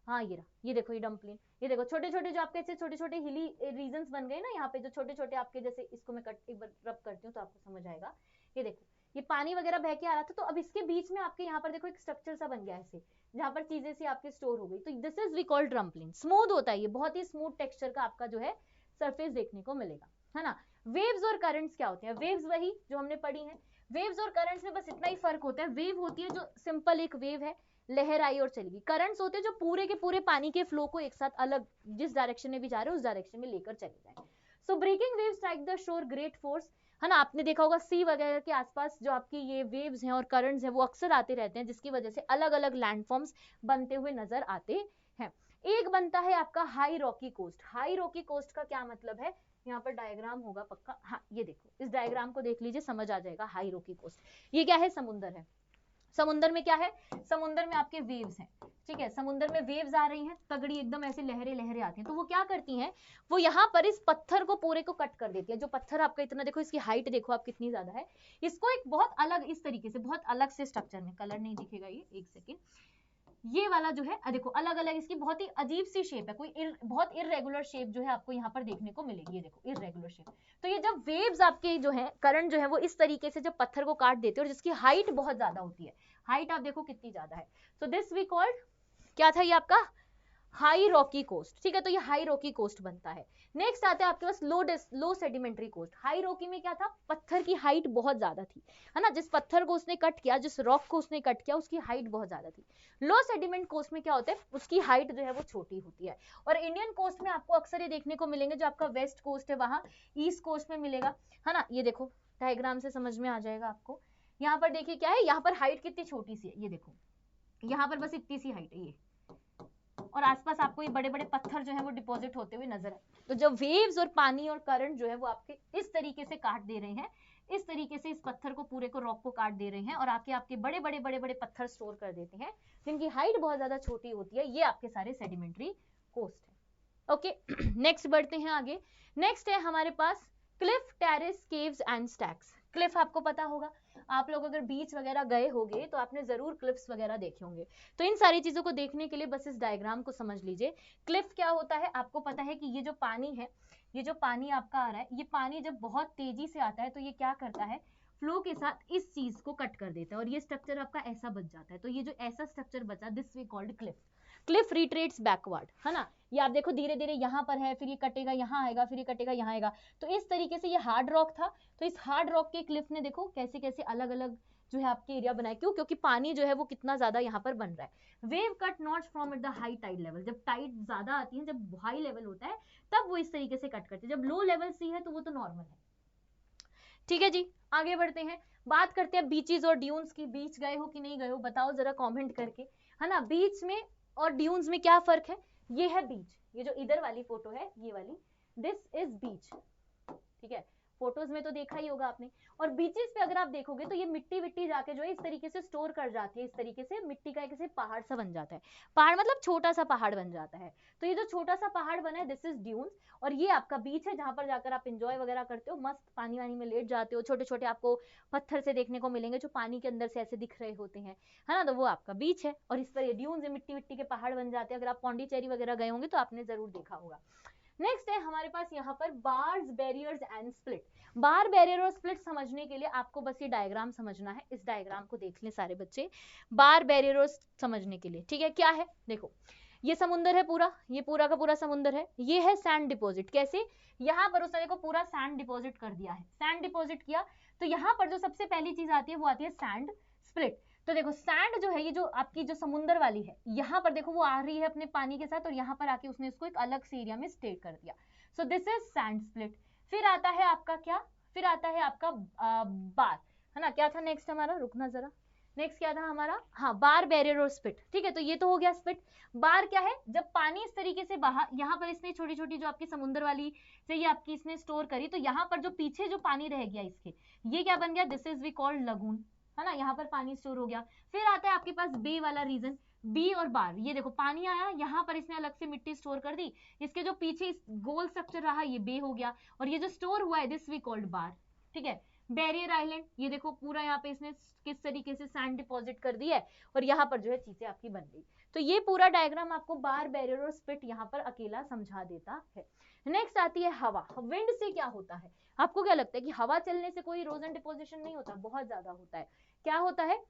हाँ ये रहा, ये देखो ये डम्पलिन, ये देखो छोटे छोटे जो आपके छोटे छोटे हिली रीजन्स बन गए ना यहाँ पे, जो छोटे छोटे आपके, जैसे इसको मैं एक बार रब करती हूँ तो आपको समझ आएगा। ये देखो ये पानी वगैरह बह के आ रहा था, तो अब इसके बीच में आपके यहाँ पर देखो एक स्ट्रक्चर सा बन गया ऐसे, जहां पर चीजें सी आपके स्टोर हो गई, तो this is we called drumlin. Smooth होता है ये, बहुत ही स्मूथ टेक्सचर का आपका जो है सरफेस देखने को मिलेगा, है ना। वेव्स और करंट्स क्या होते हैं, वेव्स वही जो हमने पढ़ी है, वेव्स और करंट्स में बस इतना ही फर्क होता है, वेव होती है जो सिंपल एक वेव है, लहर आई और चली गई, करंट्स होते हैं जो पूरे के पूरे पानी के फ्लो को एक साथ अलग जिस डायरेक्शन में भी जा रहे हो उस डायरेक्शन में लेकर चले जाए। So breaking wave strike the shore great force, है ना। आपने देखा होगा सी वगैरह के आसपास जो आपकी ये वेव्स हैं और करंट्स हैं वो अक्सर आते रहते हैं, जिसकी वजह से अलग अलग लैंडफॉर्म्स बनते हुए नजर आते हैं। एक बनता है आपका high rocky coast. High rocky coast का क्या मतलब है, यहाँ पर डायग्राम होगा पक्का, हाँ ये देखो इस डायग्राम को देख लीजिए, समझ आ जाएगा। हाई रॉकी कोस्ट ये क्या है, समुंदर है। समुंदर में क्या है, समुंदर में आपके वेव्स हैं, ठीक है, समुंदर में वेव्स आ रही हैं, तगड़ी एकदम ऐसे लहरें लहरें आती हैं, तो वो क्या करती हैं, वो यहाँ पर इस पत्थर को पूरे को कट कर देती है। जो पत्थर आपका इतना देखो, इसकी हाइट देखो आप कितनी ज्यादा है, इसको एक बहुत अलग इस तरीके से बहुत अलग से स्ट्रक्चर में, कलर नहीं दिखेगा ये, एक सेकेंड, ये वाला जो है देखो अलग अलग इसकी बहुत ही अजीब सी शेप है, कोई बहुत इररेगुलर शेप जो है आपको यहाँ पर देखने को मिलेगी, ये देखो इररेगुलर शेप। तो ये जब वेव्स आपके जो है करंट जो है वो इस तरीके से जब पत्थर को काट देते हैं और जिसकी हाइट बहुत ज्यादा होती है, हाइट आप देखो कितनी ज्यादा है, सो दिस वी कॉल्ड, क्या था ये आपका हाई रॉकी कोस्ट, ठीक है, तो ये हाई रॉकी कोस्ट बनता है। नेक्स्ट आता है आपके पास लो सेडिमेंट्री कोस्ट। हाई रॉकी में क्या था, पत्थर की हाइट बहुत ज्यादा थी, है ना, जिस पत्थर को उसने कट किया, जिस रॉक को उसने कट किया उसकी हाइट बहुत ज्यादा थी। लो सेडिमेंट कोस्ट में क्या होता है, उसकी हाइट जो है वो छोटी होती है। और इंडियन कोस्ट में आपको अक्सर ये देखने को मिलेंगे, जो आपका वेस्ट कोस्ट है वहां ईस्ट कोस्ट में मिलेगा, है ना। ये देखो डायग्राम से समझ में आ जाएगा आपको, यहाँ पर देखिए क्या है, यहाँ पर हाइट कितनी छोटी सी है, ये देखो यहाँ पर बस इतनी सी हाइट है ये, और आसपास आपको ये बड़े बड़े पत्थर जो है वो डिपॉजिट होते हुए नजर आए। तो जब वेव्स और पानी और करंट जो है वो आपके इस तरीके से काट दे रहे हैं, इस तरीके से इस पत्थर को पूरे को रॉक को काट दे रहे हैं और आके आपके बड़े बड़े बड़े बड़े पत्थर स्टोर कर देते हैं, जिनकी हाइट बहुत ज्यादा छोटी होती है, ये आपके सारे सेडिमेंट्री कोस्ट है। ओके नेक्स्ट बढ़ते हैं आगे। नेक्स्ट है हमारे पास cliff, terrace, caves and stacks. Cliff आपको पता होगा, आप लोग अगर बीच वगैरह गए होंगे तो आपने जरूर क्लिफ्स वगैरह देखे होंगे, तो इन सारी चीजों को देखने के लिए बस इस डायग्राम को समझ लीजिए। क्लिफ क्या होता है, आपको पता है कि ये जो पानी है, ये जो पानी आपका आ रहा है, ये पानी जब बहुत तेजी से आता है तो ये क्या करता है, फ्लो के साथ इस चीज को कट कर देता है और ये स्ट्रक्चर आपका ऐसा बच जाता है। तो ये जो ऐसा स्ट्रक्चर बचा, this we called cliff. Cliff retreats backward, है ना, ये आप देखो धीरे धीरे यहाँ पर है, फिर ये कटेगा यहाँ आएगा, फिर ये कटेगा यहाँ आएगा। तो इस तरीके से ये हार्ड रॉक था, तो इस हार्ड रॉक के क्लिफ ने देखो कैसे कैसे अलग अलग जो है आपके एरिया बनाए, क्यों, क्योंकि पानी जो है वो कितना ज्यादा यहाँ पर बन रहा है। Wave cut not from at the high tide level, जब टाइड ज्यादा आती है, जब हाई लेवल होता है तब वो इस तरीके से कट करते हैं, जब लो लेवल सी है तो वो तो नॉर्मल है। ठीक है जी, आगे बढ़ते हैं, बात करते हैं बीचेस और ड्यून्स की। बीच गए हो कि नहीं गए हो बताओ जरा कमेंट करके, है ना। बीच में और ड्यून्स में क्या फर्क है, ये है बीच, ये जो इधर वाली फोटो है ये वाली, दिस इज बीच, ठीक है, फोटोज में तो देखा ही होगा आपने। और बीचेस पे अगर आप देखोगे तो ये मिट्टी विट्टी जाके जो है इस तरीके से स्टोर कर जाती है, इस तरीके से मिट्टी का एक पहाड़ सा बन जाता है, पहाड़ मतलब छोटा सा पहाड़ बन जाता है। तो ये जो छोटा सा पहाड़ बना है दिस इज ड्यून्स, और ये आपका बीच है जहां पर जाकर आप एंजॉय वगैरह करते हो, मस्त पानी वानी में लेट जाते हो, छोटे छोटे आपको पत्थर से देखने को मिलेंगे जो पानी के अंदर से ऐसे दिख रहे होते हैं, है ना, तो वो आपका बीच है। और इस पर ये ड्यून्स मिट्टी विट्टी के पहाड़ बन जाते हैं, अगर आप पौंडीचेरी वगैरह गए होंगे तो आपने जरूर देखा होगा। नेक्स्ट है हमारे पास यहाँ पर bars, barriers and split. Bar, barrier और स्प्लिट समझने के लिए आपको बस ये डायग्राम समझना है। इस डायग्राम को देख लें सारे बच्चे, बार, बैरियर और समझने के लिए। ठीक है, क्या है देखो, ये समुंदर है पूरा, ये पूरा का पूरा समुंदर है, ये है सैंड डिपॉजिट। कैसे, यहाँ पर उसने देखो पूरा सैंड डिपॉजिट कर दिया है, सैंड डिपॉजिट किया तो यहाँ पर जो सबसे पहली चीज आती है वो आती है सैंड स्प्लिट। तो देखो सैंड जो है, ये जो आपकी जो समुंदर वाली है, यहाँ पर देखो वो आ रही है अपने पानी के साथ और यहाँ पर आके उसने इसको एक अलग से एरिया में स्टे कर दिया। सो दिस इज सैंड स्प्लिट। फिर आता है आपका क्या, फिर आता है आपका बार, है ना। क्या था नेक्स्ट हमारा, रुकना जरा, नेक्स्ट क्या था हमारा, हाँ बार, बैरियर और स्प्लिट। ठीक है, तो ये तो हो गया स्प्लिट। बार क्या है, जब पानी इस तरीके से बाहर, यहाँ पर इसने छोटी छोटी जो आपकी समुद्र वाली से ये आपकी इसने स्टोर करी, तो यहाँ पर जो पीछे जो पानी रह गया इसके, ये क्या बन गया, this is we called lagoon, है ना। यहाँ पर पानी स्टोर हो गया। फिर आता है आपके पास बे वाला रीजन, बी और बार। ये देखो पानी आया, यहाँ पर इसने अलग से मिट्टी स्टोर कर दी, इसके जो पीछे गोल स्ट्रक्चर रहा ये बे हो गया, और ये जो स्टोर हुआ है दिस वी कॉल्ड बार। ठीक है, बैरियर आइलैंड, ये देखो पूरा यहाँ पे इसने किस तरीके से सैंड डिपॉजिट कर दी है और यहाँ पर जो है चीजें आपकी बन गई। तो ये पूरा डायग्राम आपको बार, बैरियर और स्प्लिट यहाँ पर अकेला समझा देता है। नेक्स्ट आती है हवा। विंड से क्या होता है, आपको क्या लगता है कि हवा चलने से कोई इरोजन डिपोजिशन नहीं होता, बहुत ज्यादा होता है। क्या होता है,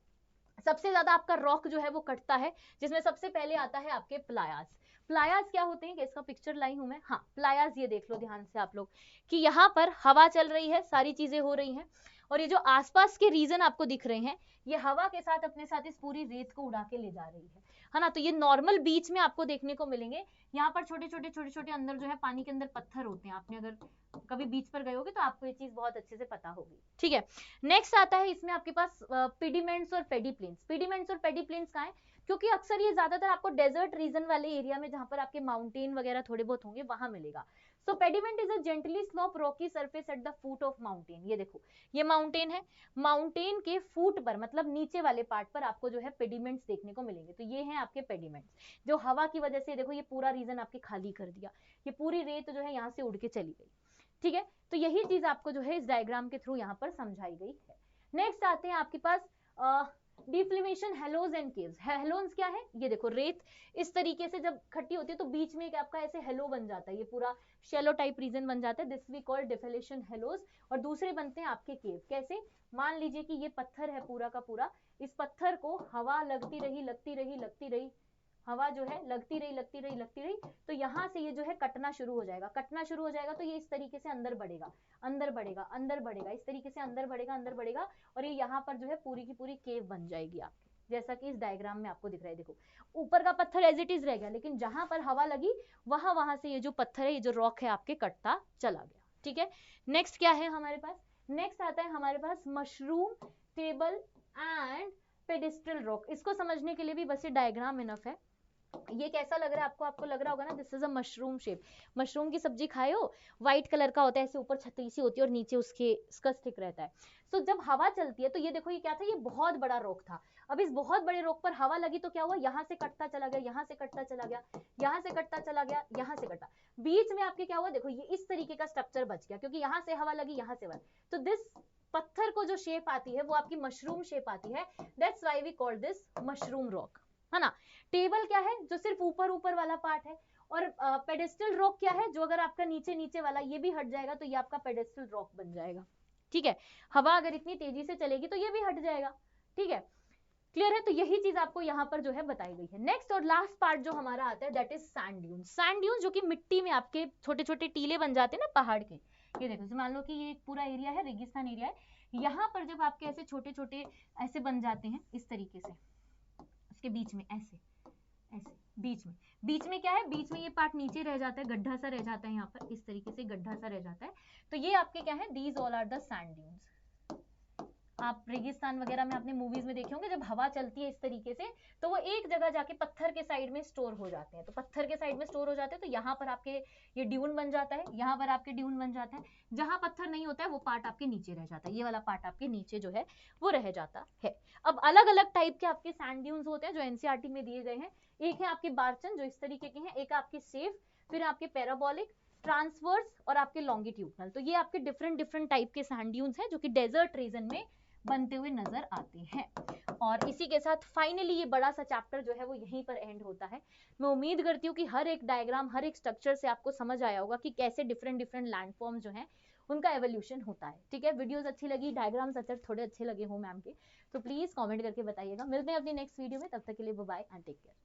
सबसे ज्यादा आपका रॉक जो है वो कटता है, जिसमें सबसे पहले आता है आपके प्लायास। प्लायास क्या होते हैं, इसका पिक्चर लाई हूं मैं, हाँ प्लायास, ये देख लो ध्यान से आप लोग कि यहाँ पर हवा चल रही है, सारी चीजें हो रही हैं, और ये जो आसपास के रीजन आपको दिख रहे हैं, ये हवा के साथ अपने साथ इस पूरी रेत को उड़ा के ले जा रही है ना। तो ये नॉर्मल बीच में आपको देखने को मिलेंगे, यहाँ पर छोटे छोटे अंदर जो है पानी के अंदर पत्थर होते हैं। आपने अगर कभी बीच पर गए होगे तो आपको ये चीज बहुत अच्छे से पता होगी। ठीक है, नेक्स्ट आता है इसमें आपके पास पिडिमेंट्स और पेडिप्लेन्स। पिडिमेंट्स और पेडिप्लेन्स कहाँ है, क्योंकि अक्सर ये ज्यादातर आपको डेजर्ट रीजन वाले एरिया में, जहां पर आपके माउंटेन वगैरह थोड़े बहुत होंगे, वहां मिलेगा। So pediment is a gently slope rocky surface at the foot of mountain. ये देखो ये माउंटेन है, माउंटेन के फुट पर मतलब नीचे वाले पार्ट पर आपको जो है पेडिमेंट्स देखने को मिलेंगे। तो ये हैं आपके पेडिमेंट्स, जो हवा की वजह से देखो ये पूरा रीजन आपके खाली कर दिया, ये पूरी रेत जो है यहाँ से उड़ के चली गई। ठीक है, तो यही चीज आपको जो है इस डायग्राम के थ्रू यहाँ पर समझाई गई है। नेक्स्ट आते हैं आपके पास डिफ्लेमेशन, हेलोज एंड केव्स। हेलोन्स क्या है, ये देखो रेत इस तरीके से जब खट्टी होती है तो बीच में आपका ऐसे हेलो बन जाता है, ये पूरा शेलो टाइप रीजन बन जाता है, दिस वी कॉल डिफिलेशन हेलोज। और दूसरे बनते हैं आपके केव। कैसे, मान लीजिए कि ये पत्थर है पूरा का पूरा, इस पत्थर को हवा लगती रही, हवा जो है लगती रही, तो यहाँ से ये जो है कटना शुरू हो जाएगा, तो ये इस तरीके से अंदर बढ़ेगा, इस तरीके से अंदर बढ़ेगा, और ये यहाँ पर जो है पूरी की पूरी केव बन जाएगी आपकी, जैसा कि इस डायग्राम में आपको दिख रहा है। देखो ऊपर का पत्थर एज इट इज रह गया, लेकिन जहां पर हवा लगी वहां से ये जो पत्थर है, ये जो रॉक है आपके कटता चला गया। ठीक है, नेक्स्ट क्या है हमारे पास, नेक्स्ट आता है हमारे पास mushroom, table and pedestal rock. इसको समझने के लिए भी बस ये डायग्राम इनफ है। ये कैसा लग रहा है आपको लग रहा होगा ना, this is a mushroom shape. Mushroom की सब्जी खाए हो, व्हाइट कलर का होता है, ऐसे ऊपर छतरी सी होती है और नीचे उसका स्टिक रहता है। सो जब हवा चलती है तो ये देखो ये क्या था, ये बहुत बड़ा रॉक था। अब इस बहुत बड़े रॉक पर हवा लगी तो क्या हुआ, यहाँ से कटता चला गया, यहाँ से कटता चला गया, यहाँ से कटता चला गया, यहाँ से कटा, बीच में आपके क्या हुआ, देखो ये इस तरीके का स्ट्रक्चर बच गया, क्योंकि यहाँ से हवा लगी, यहाँ से हवा। तो दिस पत्थर को जो शेप आती है वो आपकी मशरूम शेप आती है, that's why we call this mushroom rock, है ना। टेबल क्या है, जो सिर्फ ऊपर वाला पार्ट है, और पेडेस्टल रॉक क्या है, जो अगर आपका नीचे वाला ये भी हट जाएगा तो ये आपका पेडेस्टल रॉक बन जाएगा। ठीक है, हवा अगर इतनी तेजी से चलेगी तो ये भी हट जाएगा। ठीक है, क्लियर है। तो यही चीज आपको यहाँ पर जो है बताई गई है। नेक्स्ट और लास्ट पार्ट जो हमारा आता है that is sand dune. Sand dune जो कि मिट्टी में आपके छोटे छोटे टीले बन जाते हैं ना पहाड़ के, ये देखो मान लो कि ये पूरा एरिया है, रेगिस्तान एरिया है, यहाँ पर जब आपके ऐसे छोटे छोटे ऐसे बन जाते हैं इस तरीके से, उसके बीच में ऐसे बीच में क्या है, बीच में ये पार्ट नीचे रह जाता है, गड्ढा सा रह जाता है, यहाँ पर इस तरीके से गड्ढा सा रह जाता है, तो ये आपके क्या है, these all are the sand dunes. आप रेगिस्तान वगैरह में आपने मूवीज में देखे होंगे, जब हवा चलती है इस तरीके से तो वो एक जगह जाके पत्थर के साइड में स्टोर हो जाते हैं, तो पत्थर के साइड में स्टोर हो जाते हैं, तो यहाँ पर आपके ये ड्यून बन जाता है, यहाँ पर आपके ड्यून बन जाता है। जहां पत्थर नहीं होता है वो पार्ट आपके नीचे रह जाता है, ये वाला पार्ट आपके नीचे जो है वो रह जाता है। अब अलग अलग टाइप के आपके सैंड ड्यून्स होते हैं जो एनसीईआरटी में दिए गए हैं। एक है आपके बार्चन जो इस तरीके के हैं, एक आपके सेफ, फिर आपके पैराबोलिक, ट्रांसवर्स और आपके लॉन्गिट्यूडनल। तो ये आपके डिफरेंट टाइप के सैंड ड्यून्स हैं जो कि डेजर्ट रीजन में बनते हुए नजर आते हैं। और इसी के साथ फाइनली ये बड़ा सा चैप्टर जो है वो यहीं पर एंड होता है। मैं उम्मीद करती हूँ कि हर एक डायग्राम, हर एक स्ट्रक्चर से आपको समझ आया होगा कि कैसे डिफरेंट डिफरेंट लैंडफॉर्म जो है उनका एवोल्यूशन होता है। ठीक है, वीडियोस अच्छी लगी, डायग्राम्स अगर थोड़े अच्छे लगे हो मैम के, तो प्लीज कमेंट करके बताइएगा। मिलते हैं अपनी नेक्स्ट वीडियो में, तब तक के लिए bye bye and take care.